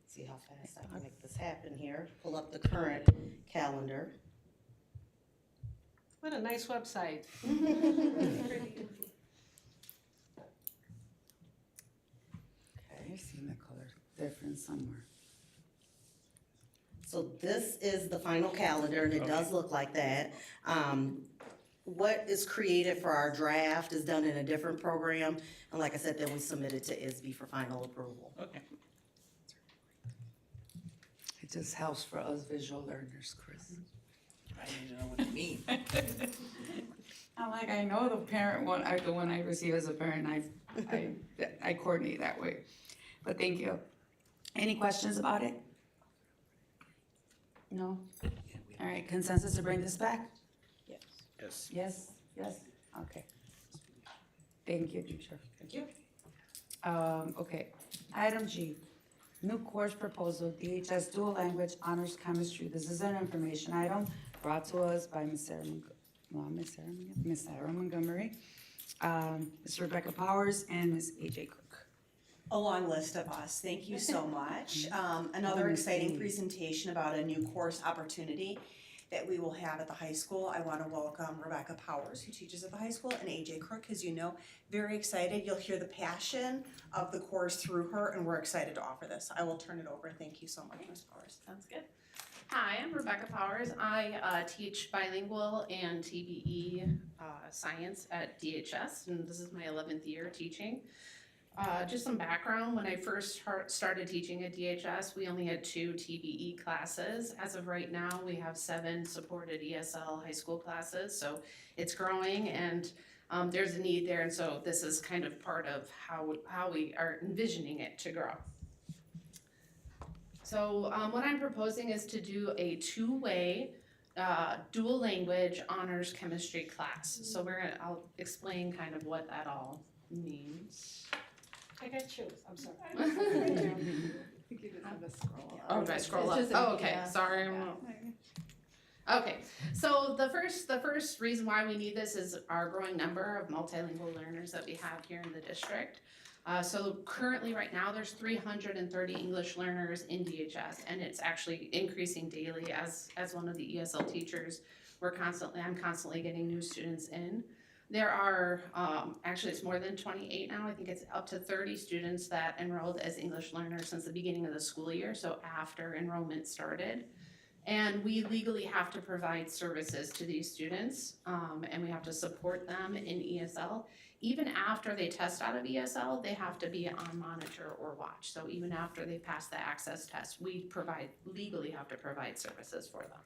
See how fast I can make this happen here. Pull up the current calendar. What a nice website. I've seen the color difference somewhere. So this is the final calendar, and it does look like that. What is created for our draft is done in a different program, and like I said, then we submit it to ISB for final approval. Okay. It just helps for us visual learners, Chris. I need to know what it means. I'm like, I know the parent one, the one I receive as a parent, I coordinate that way. But thank you. Any questions about it? No? All right, consensus to bring this back? Yes. Yes, yes, okay. Thank you, Teacher. Thank you. Okay, item G, new course proposal, DHS dual language honors chemistry. This is an information item brought to us by Miss Sarah Montgomery, Ms. Rebecca Powers, and Ms. AJ Cook. A long list of us. Thank you so much. Another exciting presentation about a new course opportunity that we will have at the high school. I want to welcome Rebecca Powers, who teaches at the high school, and AJ Crook, as you know. Very excited. You'll hear the passion of the course through her, and we're excited to offer this. I will turn it over. Thank you so much, Ms. Powers. Sounds good. Hi, I'm Rebecca Powers. I teach bilingual and TBE science at DHS, and this is my 11th year teaching. Just some background, when I first started teaching at DHS, we only had 2 TBE classes. As of right now, we have 7 supported ESL high school classes, so it's growing and there's a need there, and so this is kind of part of how we are envisioning it to grow. So what I'm proposing is to do a 2-way dual language honors chemistry class. So I'll explain kind of what that all means. I got shoes, I'm sorry. Oh, do I scroll up? Oh, okay, sorry. Okay, so the first reason why we need this is our growing number of multilingual learners that we have here in the district. So currently, right now, there's 330 English learners in DHS, and it's actually increasing daily. As one of the ESL teachers, I'm constantly getting new students in. There are, actually it's more than 28 now, I think it's up to 30 students that enrolled as English learners since the beginning of the school year, so after enrollment started. And we legally have to provide services to these students, and we have to support them in ESL. Even after they test out of ESL, they have to be on monitor or watch. So even after they pass the access test, we legally have to provide services for them.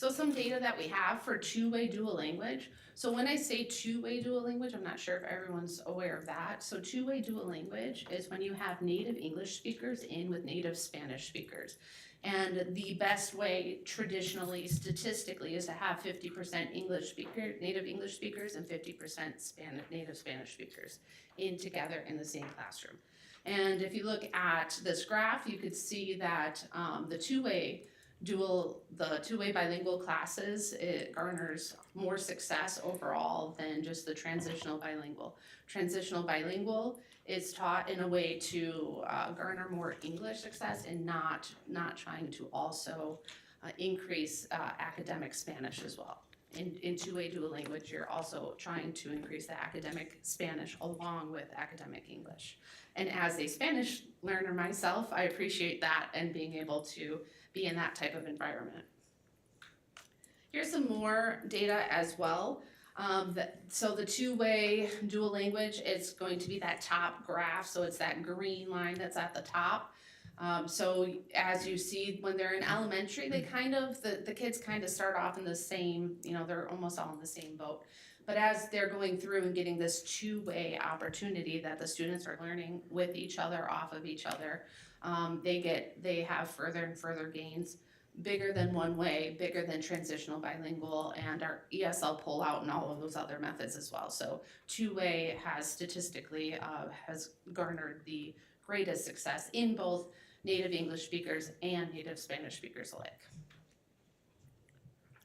So some data that we have for two-way dual language. So when I say two-way dual language, I'm not sure if everyone's aware of that. So two-way dual language is when you have native English speakers in with native Spanish speakers. And the best way traditionally, statistically, is to have 50% native English speakers and 50% native Spanish speakers in together in the same classroom. And if you look at this graph, you could see that the two-way bilingual classes, it garners more success overall than just the transitional bilingual. Transitional bilingual is taught in a way to garner more English success and not trying to also increase academic Spanish as well. In two-way dual language, you're also trying to increase the academic Spanish along with academic English. And as a Spanish learner myself, I appreciate that and being able to be in that type of environment. Here's some more data as well. So the two-way dual language is going to be that top graph, so it's that green line that's at the top. So as you see, when they're in elementary, they the kids kind of start off in the same, they're almost all in the same boat. But as they're going through and getting this two-way opportunity that the students are learning with each other, off of each other, they have further and further gains, bigger than one way, bigger than transitional bilingual, and our ESL pullout and all of those other methods as well. So two-way has statistically has garnered the greatest success in both native English speakers and native Spanish speakers alike.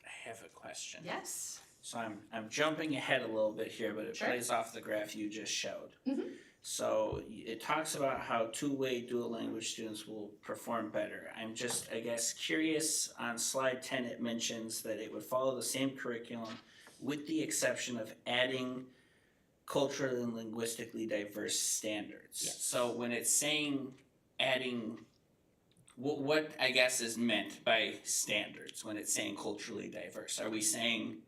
I have a question. Yes. So I'm jumping ahead a little bit here, but it Sure. plays off the graph you just showed. Mhm. So it talks about how two-way dual language students will perform better. I'm just, I guess, curious, on slide 10 it mentions that it would follow the same curriculum with the exception of adding culturally and linguistically diverse standards. Yes. So when it's saying adding, what I guess is meant by standards when it's saying culturally diverse? Are we saying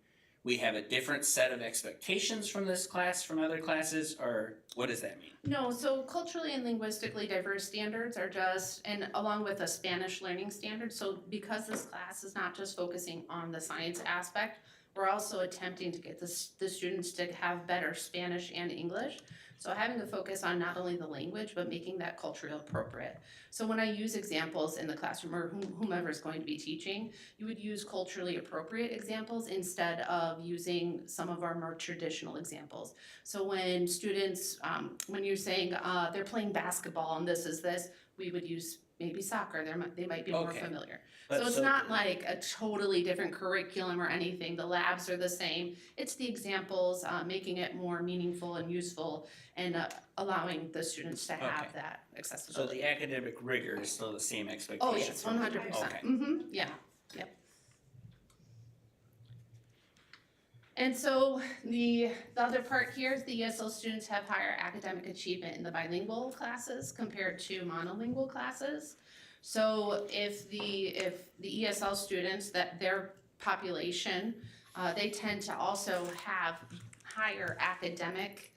we have a different set of expectations from this class from other classes, or what does that mean? No, so culturally and linguistically diverse standards are just, and along with a Spanish learning standard, so because this class is not just focusing on the science aspect, we're also attempting to get the students to have better Spanish and English. So having a focus on not only the language, but making that culturally appropriate. So when I use examples in the classroom, or whomever is going to be teaching, you would use culturally appropriate examples instead of using some of our more traditional examples. So when students, when you're saying they're playing basketball and this is this, we would use maybe soccer, they might be more Okay. familiar. But So it's not like a totally different curriculum or anything, the labs are the same. It's the examples, making it more meaningful and useful and allowing the students to have Okay. that So accessibility. the academic rigor is still the same expectation? Oh, yes, from- 100%. Okay. Yeah, yep. And so the other part here is the ESL students have higher academic achievement in the bilingual classes compared to monolingual classes. So if the ESL students, that their population, they tend to also have higher academic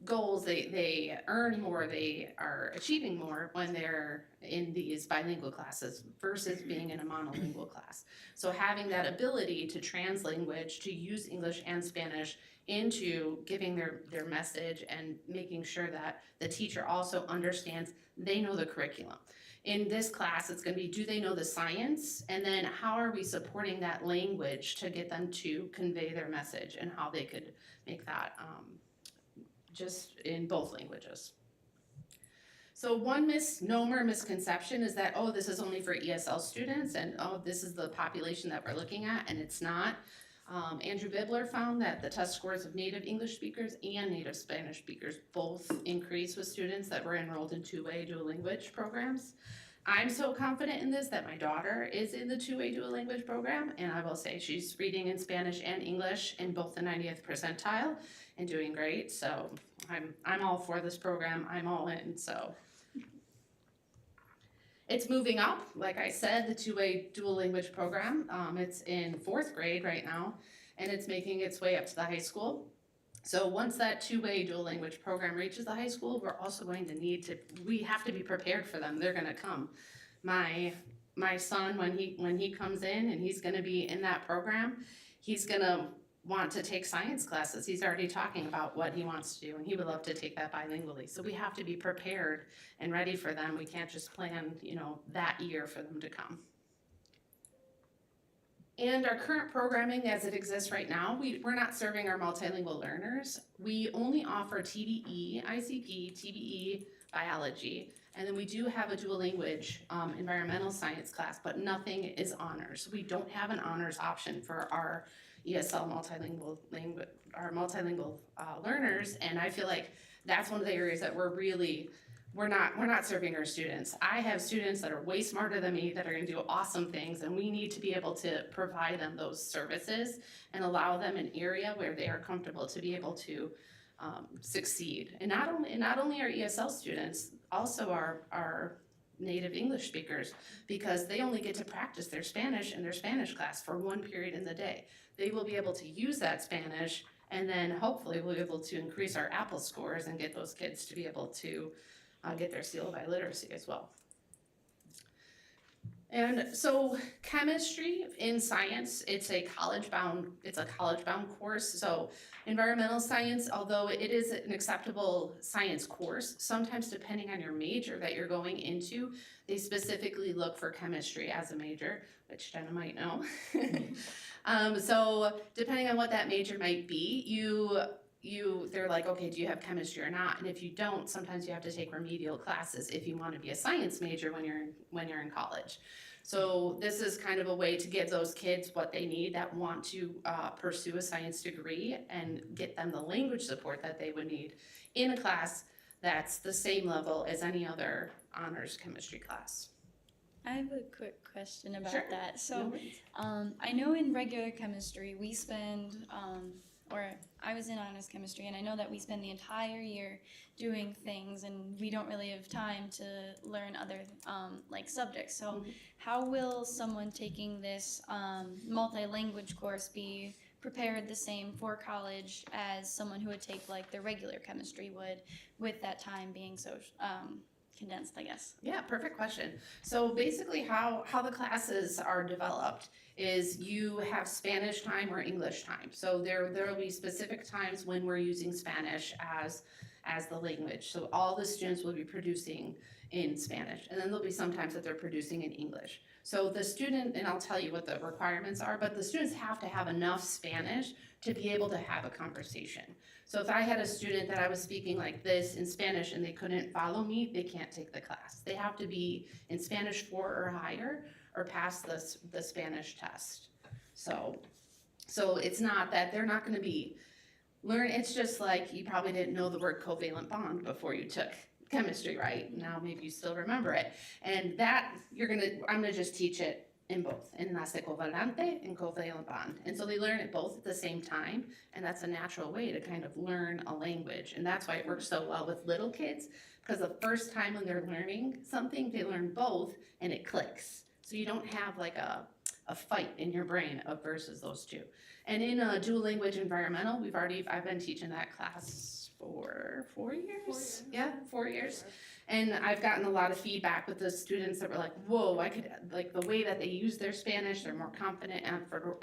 goals, they earn more, they are achieving more when they're in these bilingual classes versus being in a monolingual class. So having that ability to translanguage, to use English and Spanish into giving their message and making sure that the teacher also understands they know the curriculum. In this class, it's gonna be, do they know the science? And then how are we supporting that language to get them to convey their message and how they could make that just in both languages. So one misconception is that, oh, this is only for ESL students and oh, this is the population that we're looking at, and it's not. Andrew Bibler found that the test scores of native English speakers and native Spanish speakers both increased with students that were enrolled in two-way dual language programs. I'm so confident in this that my daughter is in the two-way dual language program, and I will say she's reading in Spanish and English in both the 90th percentile and doing great. So I'm all for this program. I'm all in. So it's moving up. Like I said, the two-way dual language program. It's in 4th grade right now, and it's making its way up to the high school. So once that two-way dual language program reaches the high school, we're also going to we have to be prepared for them. They're gonna come. My my son, when he comes in and he's gonna be in that program, he's gonna want to take science classes. He's already talking about what he wants to do, and he would love to take that bilingually. So we have to be prepared and ready for them. We can't just plan, that year for them to come. And our current programming as it exists right now, we're not serving our multilingual learners. We only offer TBE, ICP, TBE, biology, and then we do have a dual language environmental science class, but nothing is honors. We don't have an honors option for our ESL multilingual learners, and I feel like that's one of the areas that we're not serving our students. I have students that are way smarter than me that are gonna do awesome things, and we need to be able to provide them those services and allow them an area where they are comfortable to be able to succeed. And not only our ESL students, also our native English speakers, because they only get to practice their Spanish in their Spanish class for one period in the day. They will be able to use that Spanish, and then hopefully we'll be able to increase our APPLE scores and get those kids to be able to get their seal of biliteracy as well. And so chemistry in science, it's a college-bound course. So environmental science, although it is an acceptable science course, sometimes depending on your major that you're going into, they specifically look for chemistry as a major, which Jenna might know. So depending on what that major might be, they're like, okay, do you have chemistry or not? And if you don't, sometimes you have to take remedial classes if you want to be a science major when you're in college. So this is kind of a way to give those kids what they need that want to pursue a science degree and get them the language support that they would need in a class that's the same level as any other honors chemistry class. I have a quick question about Sure. that. No So, worries. I know in regular chemistry we spend, or I was in honors chemistry, and I know that we spend the entire year doing things, and we don't really have time to learn other subjects. So, how will someone taking this multi-language course be prepared the same for college as someone who would take like the regular chemistry would, with that time being so condensed, I guess? Yeah, perfect question. So basically how the classes are developed is you have Spanish time or English time. So there will be specific times when we're using Spanish as the language. So all the students will be producing in Spanish, and then there'll be some times that they're producing in English. So the student, and I'll tell you what the requirements are, but the students have to have enough Spanish to be able to have a conversation. So if I had a student that I was speaking like this in Spanish and they couldn't follow me, they can't take the class. They have to be in Spanish 4 or higher or pass the Spanish test. So it's not that they're not gonna be it's just like you probably didn't know the word covalent bond before you took chemistry, right? Now maybe you still remember it. And that I'm gonna just teach it in both, enlace covalente and covalent bond. And so they learn it both at the same time, and that's a natural way to kind of learn a language. And that's why it works so well with little kids, because the first time when they're learning something, they learn both and it clicks. So you don't have like a fight in your brain versus those two. And in a dual language environmental, I've been teaching that class for 4 years. Yeah, 4 years. And I've gotten a lot of feedback with the students that were like, whoa, I could, like the way that they use their Spanish, they're more confident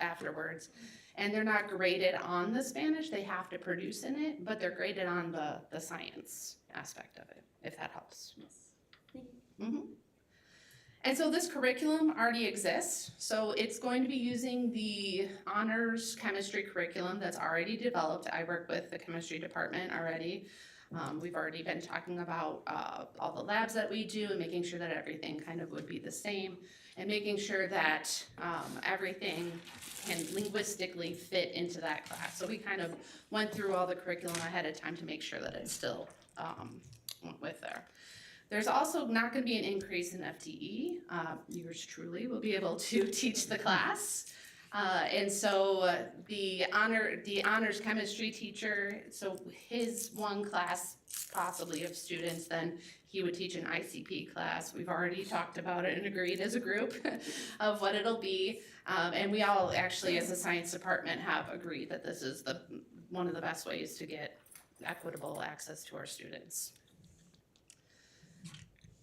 afterwards. And they're not graded on the Spanish, they have to produce in it, but they're graded on the science aspect of it, if that helps. Yes. Thank you. And so this curriculum already exists. So it's going to be using the honors chemistry curriculum that's already developed. I work with the chemistry department already. We've already been talking about all the labs that we do and making sure that everything kind of would be the same and making sure that everything can linguistically fit into that class. So we kind of went through all the curriculum ahead of time to make sure that it still went with there. There's also not going to be an increase in FTE. Yours truly will be able to teach the class. And so the honors chemistry teacher, so his one class possibly of students, then he would teach an ICP class. We've already talked about it and agreed as a group of what it'll be. And we all actually as a science department have agreed that this is one of the best ways to get equitable access to our students.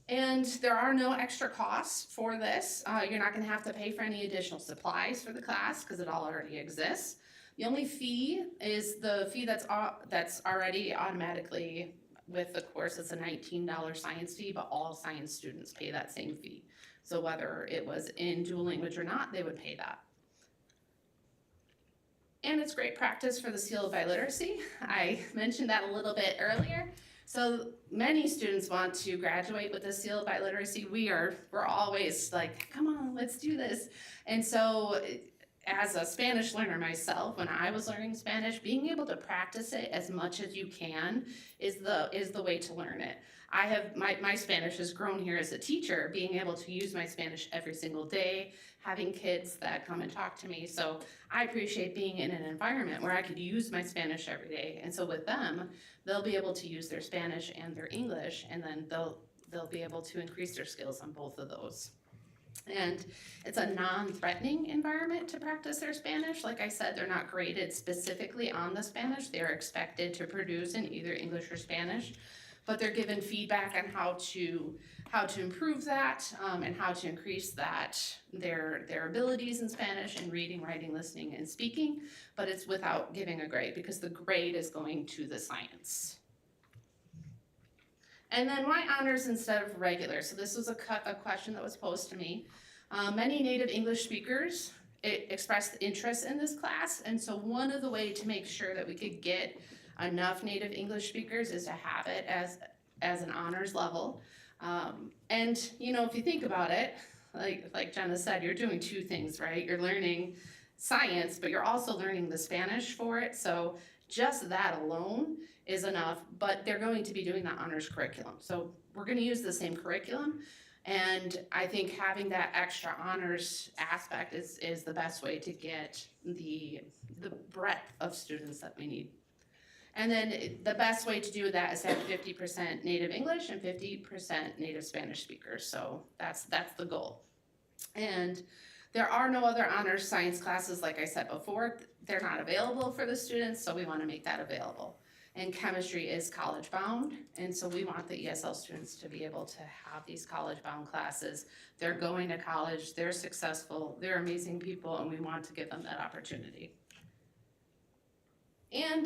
And there are no extra costs for this. You're not gonna have to pay for any additional supplies for the class because it all already exists. The only fee is the fee that's already automatically with the course. It's a $19 science fee, but all science students pay that same fee. So whether it was in dual language or not, they would pay that. And it's great practice for the seal of biliteracy. I mentioned that a little bit earlier. So many students want to graduate with the seal of biliteracy. We're always like, come on, let's do this. And so as a Spanish learner myself, when I was learning Spanish, being able to practice it as much as you can is the way to learn it. I have, my Spanish has grown here as a teacher, being able to use my Spanish every single day, having kids that come and talk to me. So I appreciate being in an environment where I could use my Spanish every day. And so with them, they'll be able to use their Spanish and their English, and then they'll be able to increase their skills on both of those. And it's a non-threatening environment to practice their Spanish. Like I said, they're not graded specifically on the Spanish. They're expected to produce in either English or Spanish, but they're given feedback on how to improve that and how to increase their abilities in Spanish in reading, writing, listening, and speaking, but it's without giving a grade because the grade is going to the science. And then why honors instead of regular? So this was a question that was posed to me. Many native English speakers expressed interest in this class, and so one of the ways to make sure that we could get enough native English speakers is to have it as an honors level. And you know, if you think about it, like Jenna said, you're doing two things, right? You're learning science, but you're also learning the Spanish for it. So just that alone is enough, but they're going to be doing the honors curriculum. So we're going to use the same curriculum. And I think having that extra honors aspect is the best way to get the breadth of students that we need. And then the best way to do that is to have 50% native English and 50% native Spanish speakers. So that's the goal. And there are no other honors science classes, like I said before. They're not available for the students, so we want to make that available. And chemistry is college bound, and so we want the ESL students to be able to have these college bound classes. They're going to college, they're successful, they're amazing people, and we want to give them that opportunity. And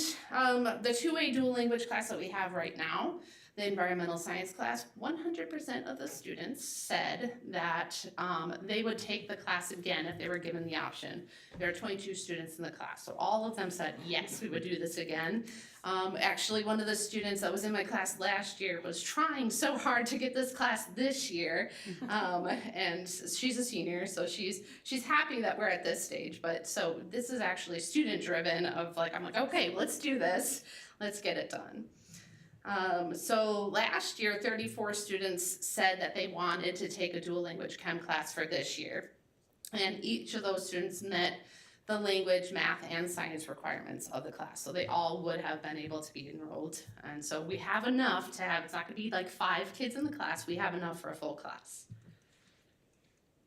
the two-way dual language class that we have right now, the environmental science class, 100% of the students said that they would take the class again if they were given the option. There are 22 students in the class, so all of them said, yes, we would do this again. Actually, one of the students that was in my class last year was trying so hard to get this class this year, and she's a senior, so she's happy that we're at this stage. But so this is actually student-driven. I'm like, okay, let's do this, let's get it done. So last year, 34 students said that they wanted to take a dual language chem class for this year. And each of those students met the language, math, and science requirements of the class. So they all would have been able to be enrolled. And so we have enough to have, it's not gonna be like 5 kids in the class, we have enough for a full class.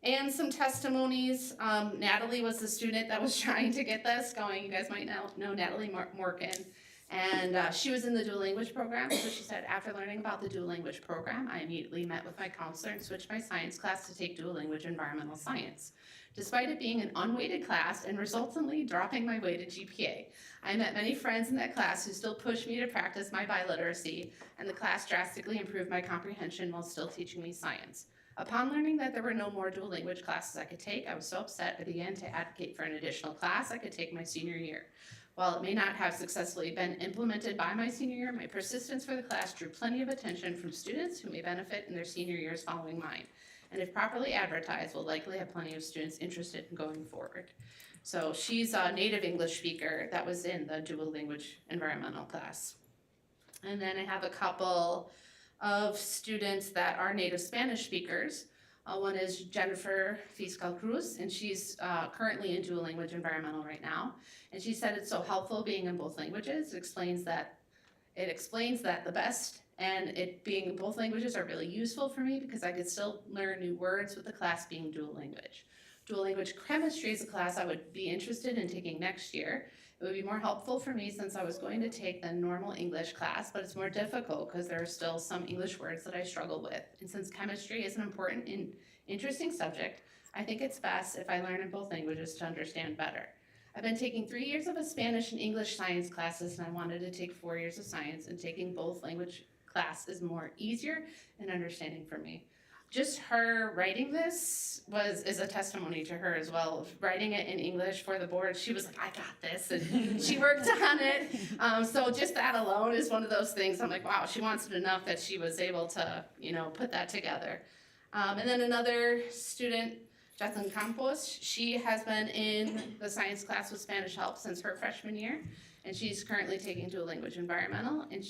And some testimonies. Natalie was the student that was trying to get this going. You guys might know Natalie Morgan. And she was in the dual language program, so she said, after learning about the dual language program, I immediately met with my counselor and switched my science class to take dual language environmental science. Despite it being an unweighted class and resultantly dropping my weighted GPA, I met many friends in that class who still pushed me to practice my biliteracy, and the class drastically improved my comprehension while still teaching me science. Upon learning that there were no more dual language classes I could take, I was so upset I began to advocate for an additional class I could take my senior year. While it may not have successfully been implemented by my senior year, my persistence for the class drew plenty of attention from students who may benefit in their senior years following mine. And if properly advertised, will likely have plenty of students interested in going forward. So she's a native English speaker that was in the dual language environmental class. And then I have a couple of students that are native Spanish speakers. One is Jennifer Fiscal Cruz, and she's currently in dual language environmental right now. And she said it's so helpful being in both languages. It explains that the best and it being in both languages are really useful for me because I could still learn new words with the class being dual language. Dual language chemistry is a class I would be interested in taking next year. It would be more helpful for me since I was going to take the normal English class, but it's more difficult because there are still some English words that I struggle with. And since chemistry is an important and interesting subject, I think it's best if I learn in both languages to understand better. I've been taking 3 years of a Spanish and English science classes, and I wanted to take 4 years of science, and taking both language class is more easier and understanding for me. Just her writing this is a testimony to her as well. Writing it in English for the board, she was like, I got this, and she worked on it. So just that alone is one of those things. I'm like, wow, she wants it enough that she was able to, put that together. And then another student, Jacqueline Campos, she has been in the science class with Spanish Help since her freshman year, and she's currently taking dual language environmental, and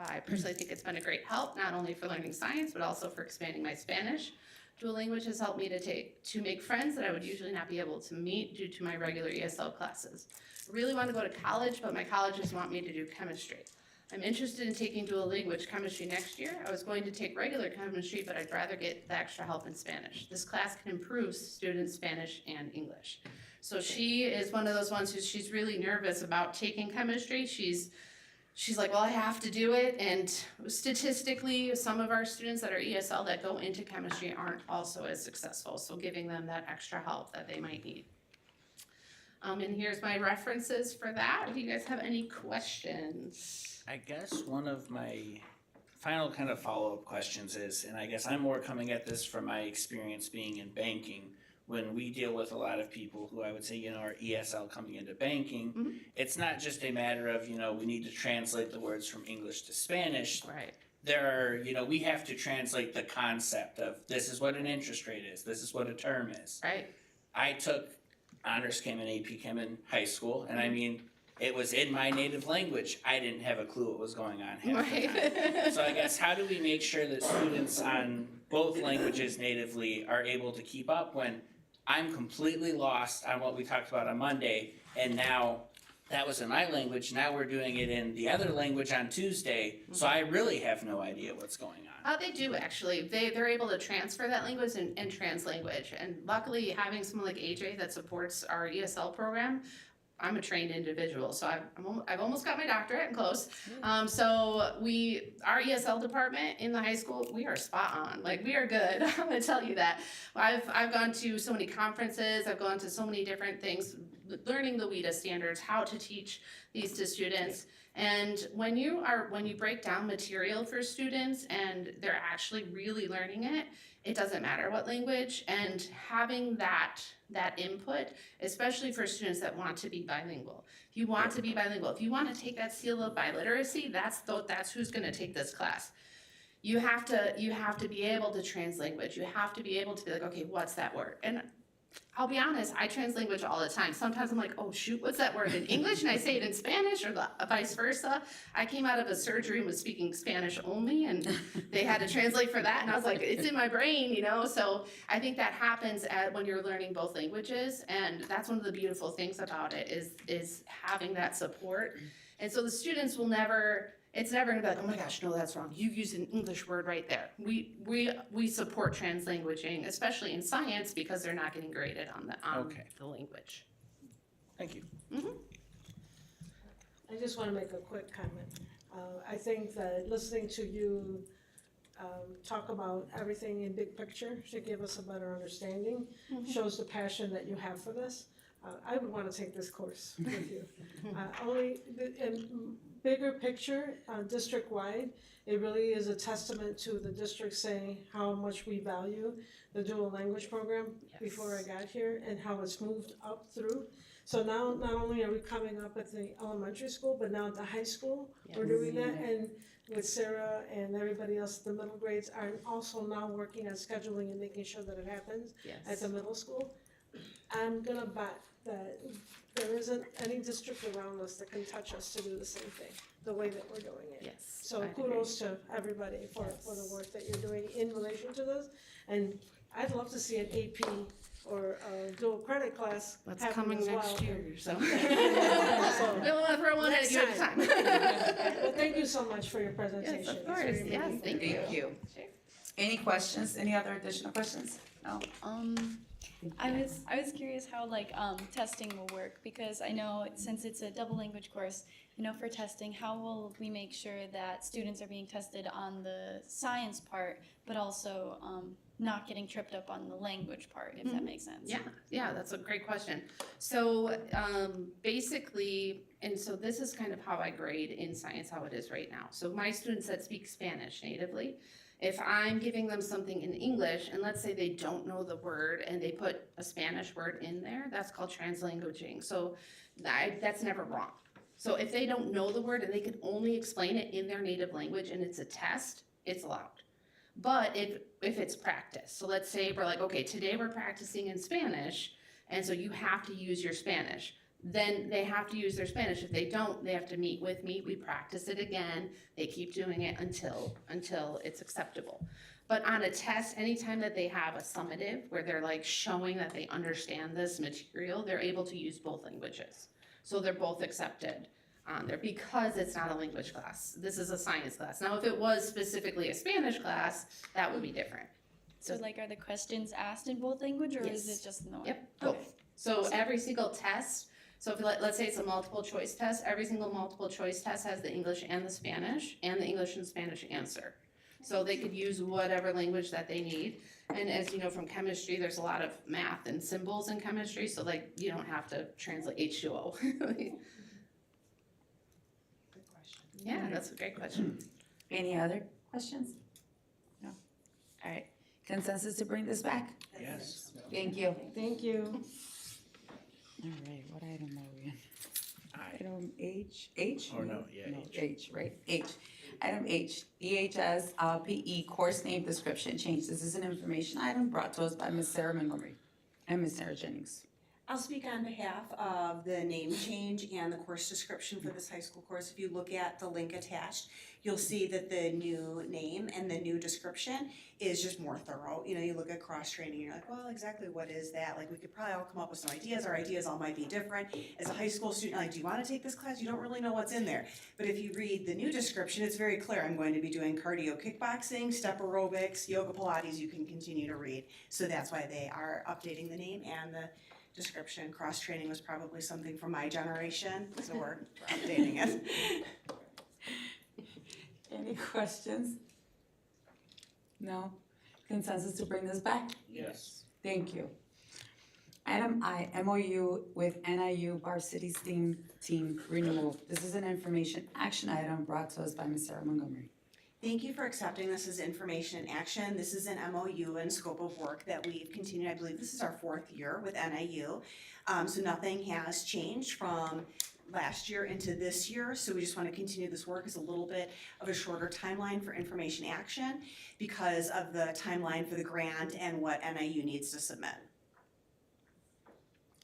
I personally think it's been a great help, not only for learning science, but also for expanding my Spanish. Dual language has helped me to make friends that I would usually not be able to meet due to my regular ESL classes. I really want to go to college, but my colleges want me to do chemistry. I'm interested in taking dual language chemistry next year. I was going to take regular chemistry, but I'd rather get the extra help in Spanish. This class can improve students' Spanish and English. So she is one of those ones she's really nervous about taking chemistry. She's like, well, I have to do it, and statistically, some of our students that are ESL that go into chemistry aren't also as successful, so giving them that extra help that they might need. And here's my references for that. Do you guys have any questions? I guess one of my final kind of follow-up questions is, and I guess I'm more coming at this from my experience being in banking, when we deal with a lot of people who I would say, are ESL coming into banking, it's not just a matter of, we need to translate the words from English to Spanish. Right. There are, we have to translate the concept of this is what an interest rate is, this is what a term is. Right. I took honors chem and AP chem in high school, and I mean, it was in my native language. I didn't have a clue what was going on half the time. So I guess how do we make sure that students on both languages natively are able to keep up when I'm completely lost on what we talked about on Monday, and now that was in my language, now we're doing it in the other language on Tuesday, so I really have no idea what's going on. They do actually. They're able to transfer that language and translanguage, and luckily having someone like AJ that supports our ESL program, I'm a trained individual, so I've almost got my doctorate and close. So our ESL department in the high school, we are spot on. Like, we are good. I'm gonna tell you that. I've gone to so many conferences. I've gone to so many different things, learning the WIDA standards, how to teach these to students. And when you break down material for students and they're actually really learning it, it doesn't matter what language, and having that input, especially for students that want to be bilingual. If you want to be bilingual, if you want to take that seal of biliteracy, that's who's going to take this class. You have to be able to translanguage. You have to be able to be like, okay, what's that word? And I'll be honest, I translanguage all the time. Sometimes I'm like, oh shoot, what's that word in English? And I say it in Spanish, or vice versa. I came out of a surgery and was speaking Spanish only, and they had to translate for that. And I was like, it's in my brain, So I think that happens when you're learning both languages. And that's one of the beautiful things about it is having that support. And so the students will it's never gonna be like, oh my gosh, no, that's wrong. You used an English word right there. We support translanguaging, especially in science, because they're not getting graded on the language. Thank you. I just want to make a quick comment. I think that listening to you talk about everything in big picture should give us a better understanding, shows the passion that you have for this. I would want to take this course with you. Only in bigger picture, district-wide, it really is a testament to the district saying how much we value the dual language program before I got here, and how it's moved up through. So now, not only are we coming up at the elementary school, but now at the high school, we're doing that. And with Sarah and everybody else, the middle grades are also now working on scheduling and making sure that it happens at the middle school. I'm gonna bet that there isn't any district around us that can touch us to do the same thing, the way that we're doing it. Yes. So kudos to everybody for the work that you're doing in relation to this. And I'd love to see an AP or a dual credit class That's happen coming as well. next year, so. So- We don't wanna throw one at you at a time. Well, thank you so much for your presentation. Yes, of It's course, very yes, meaningful. thank you. Any questions? Any other additional questions? No? I was curious how testing will work, because I know since it's a double language course, I know for testing, how will we make sure that students are being tested on the science part, but also not getting tripped up on the language part, if that makes sense? Yeah, that's a great question. So basically, and so this is kind of how I grade in science, how it is right now. So my students that speak Spanish natively, if I'm giving them something in English, and let's say they don't know the word and they put a Spanish word in there, that's called translanguaging. So that's never wrong. So if they don't know the word and they can only explain it in their native language and it's a test, it's allowed. But if it's practice, so let's say we're like, okay, today we're practicing in Spanish, and so you have to use your Spanish. Then they have to use their Spanish. If they don't, they have to meet with me. We practice it again. They keep doing it until it's acceptable. But on a test, anytime that they have a summative where they're like showing that they understand this material, they're able to use both languages. So they're both accepted on there because it's not a language class. This is a science class. Now, if it was specifically a Spanish class, that would be different. So are the questions asked in both language, or is Yes. it just no? Yep, both. So every single test, so if let's say it's a multiple choice test, every single multiple choice test has the English and the Spanish and Spanish answer. So they could use whatever language that they need. And as you know from chemistry, there's a lot of math and symbols in chemistry, so you don't have to translate H2O. Yeah, that's a great question. Any other questions? No? All right. Consensus to bring this back? Yes. Thank you. Thank you. All right, what item are we in? Item H? H? Or no, yeah, No, H. H, right? H. Item H, EHS PE course name description change. This is an information item brought to us by Ms. Sarah Montgomery and Ms. Sarah Jennings. I'll speak on behalf of the name change and the course description for this high school course. If you look at the link attached, you'll see that the new name and the new description is just more thorough. You know, you look at cross-training, you're like, well, exactly what is that? Like, we could probably all come up with some ideas. Our ideas all might be different. As a high school student, like, do you want to take this class? You don't really know what's in there. But if you read the new description, it's very clear. I'm going to be doing cardio kickboxing, step aerobics, yoga Pilates. You can continue to read. So that's why they are updating the name and the description. Cross-training was probably something from my generation, so we're updating it. Any questions? No? Consensus to bring this back? Yes. Thank you. Item I, MOU with NIU Varsity STEAM Team Renewal. This is an information action item brought to us by Ms. Sarah Montgomery. Thank you for accepting this as information and action. This is an MOU and scope of work that we've continued. I believe this is our 4th year with NIU. So nothing has changed from last year into this year. So we just want to continue this work. It's a little bit of a shorter timeline for information action because of the timeline for the grant and what NIU needs to submit.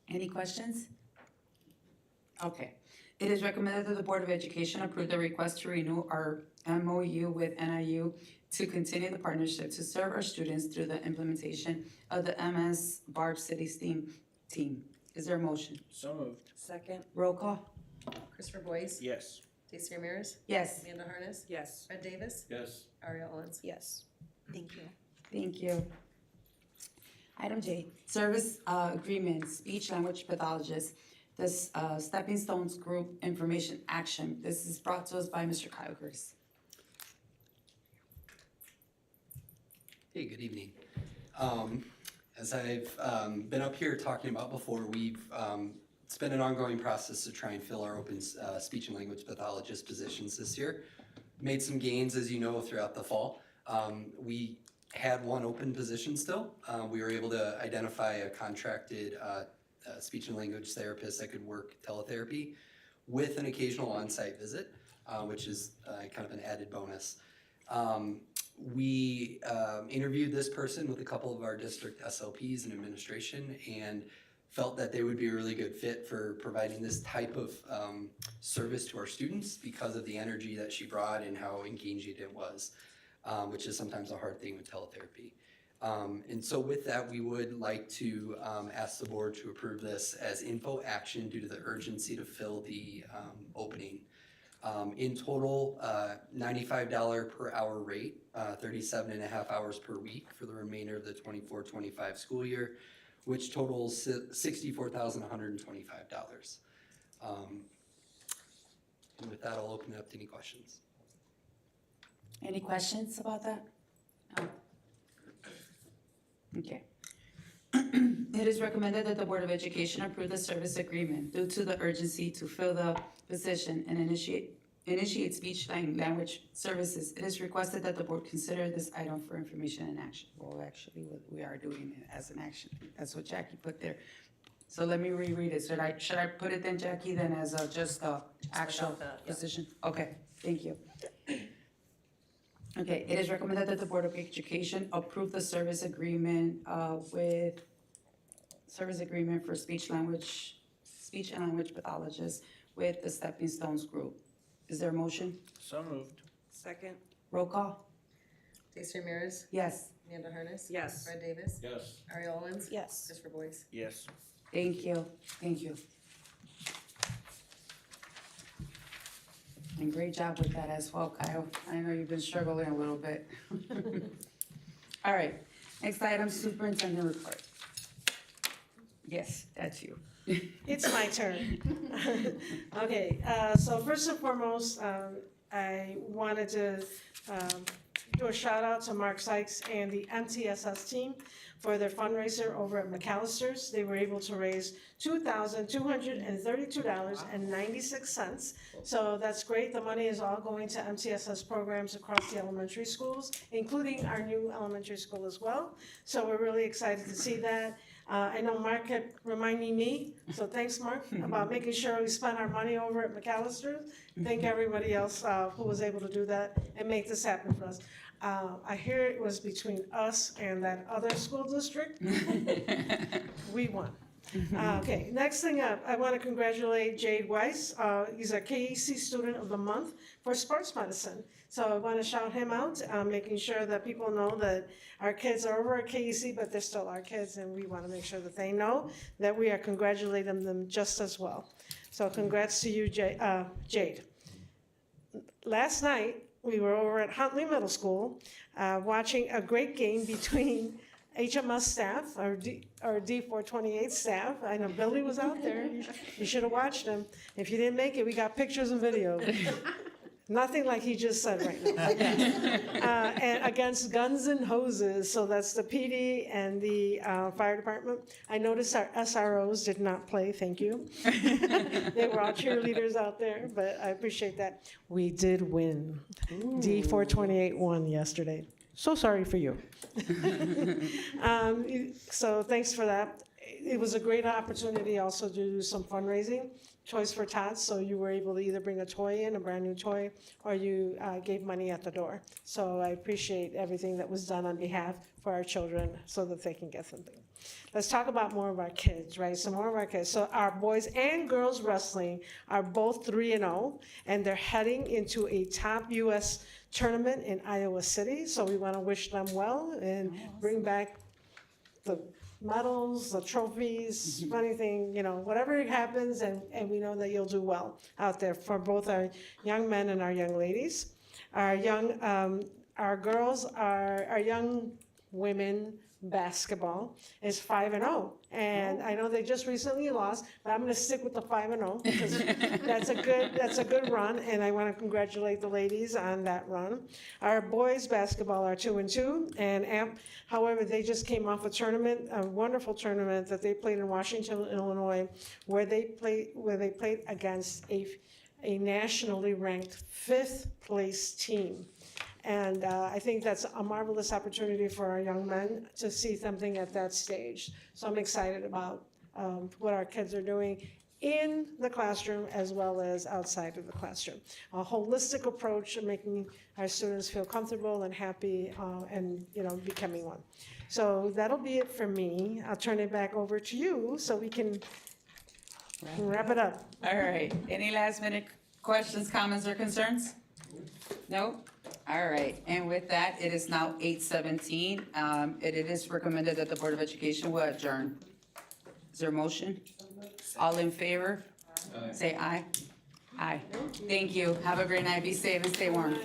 Any questions? Okay. It is recommended that the Board of Education approve the request to renew our MOU with NIU to continue the partnership to serve our students through the implementation of the MS Varsity STEAM Team. Is there a motion? So moved. Second, Roll call? Christopher Boyce, Yes. Stacy Ramirez, Yes. Amanda Harness, Yes. Fred Davis, Yes. Ariel Owens. Yes. Thank you. Thank you. Item J, service agreement, speech language pathologist, this Stepping Stones Group Information Action. This is brought to us by Mr. Kyle Grace. Hey, good evening. As I've been up here talking about before, it's been an ongoing process to try and fill our open speech and language pathologist positions this year. Made some gains, as you know, throughout the fall. We had one open position still. We were able to identify a contracted speech and language therapist that could work teletherapy with an occasional on-site visit, which is kind of an added bonus. We interviewed this person with a couple of our district SLPs and administration and felt that they would be a really good fit for providing this type of service to our students because of the energy that she brought and how engaging it was, which is sometimes a hard thing with teletherapy. And so with that, we would like to ask the board to approve this as info action due to the urgency to fill the opening. In total, $95 per hour rate, 37 and a half hours per week for the remainder of the 24-25 school year. which totals $64,125. And with that, I'll open it up to any questions. Any questions about that? No. Okay. It is recommended that the Board of Education approve the service agreement due to the urgency to fill the position and initiate speech language services. It is requested that the board consider this item for information and action. Well, actually, we are doing it as an action. That's what Jackie put there. So let me reread it. Should I put it then, Jackie, then as just a actual position? Okay, thank you. Okay, it is recommended that the Board of Education approve the service agreement for speech and language pathologists with the Stepping Stones Group. Is there a motion? So moved. Second. Roll call? Stacy Ramirez? Yes. Amanda Harness? Yes. Fred Davis? Yes. Ariel Owens? Yes. Christopher Boyce? Yes. Thank you, thank you. And great job with that as well, Kyle. I know you've been struggling a little bit. All right, next item, superintendent report. Yes, that's you. It's my turn. Okay, so first and foremost, I wanted to do a shout out to Mark Sykes and the MTSS team for their fundraiser over at McAllister's. They were able to raise $2,232.96. So that's great. The money is all going to MTSS programs across the elementary schools, including our new elementary school as well. So we're really excited to see that. I know Mark kept reminding me, so thanks, Mark, about making sure we spent our money over at McAllister's. Thank everybody else who was able to do that and make this happen for us. I hear it was between us and that other school district. We won. Okay, next thing up, I want to congratulate Jade Weiss. He's a KEC Student of the Month for sports medicine. So I want to shout him out, making sure that people know that our kids are over at KEC, but they're still our kids, and we want to make sure that they know that we are congratulating them just as well. So congrats to you, Jade. Last night, we were over at Huntley Middle School watching a great game between HMS staff, our D428 staff. I know Billy was out there. You should have watched him. If you didn't make it, we got pictures and video. Nothing like he just said right now. And against Guns and Hoses, so that's the PD and the fire department. I noticed our SROs did not play, thank you. They were all cheerleaders out there, but I appreciate that. We did win. D428 won yesterday. So sorry for you. So thanks for that. It was a great opportunity also to do some fundraising. Toys for Tots, so you were able to either bring a toy in, a brand new toy, or you gave money at the door. So I appreciate everything that was done on behalf for our children so that they can get something. Let's talk about more of our kids, right? Some more of our kids. So our boys and girls wrestling are both 3-0, and they're heading into a top U.S. tournament in Iowa City. So we want to wish them well and bring back the medals, the trophies, anything, whatever happens, and we know that you'll do well out there for both our young men and our young ladies. Our young women basketball is 5-0, and I know they just recently lost, but I'm going to stick with the 5-0 because that's a good run, and I want to congratulate the ladies on that run. Our boys basketball are 2-2, and however, they just came off a wonderful tournament that they played in Washington, Illinois, where they played against a nationally ranked 5th place team. And I think that's a marvelous opportunity for our young men to see something at that stage. So I'm excited about what our kids are doing in the classroom as well as outside of the classroom. A holistic approach of making our students feel comfortable and happy and becoming one. So that'll be it for me. I'll turn it back over to you so we can wrap it up. All right, any last minute questions, comments, or concerns? No? All right, and with that, it is now 8:17. It is recommended that the Board of Education will adjourn. Is there a motion? All in favor? Say aye. Aye. Thank you. Have a great night. Be safe and stay warm.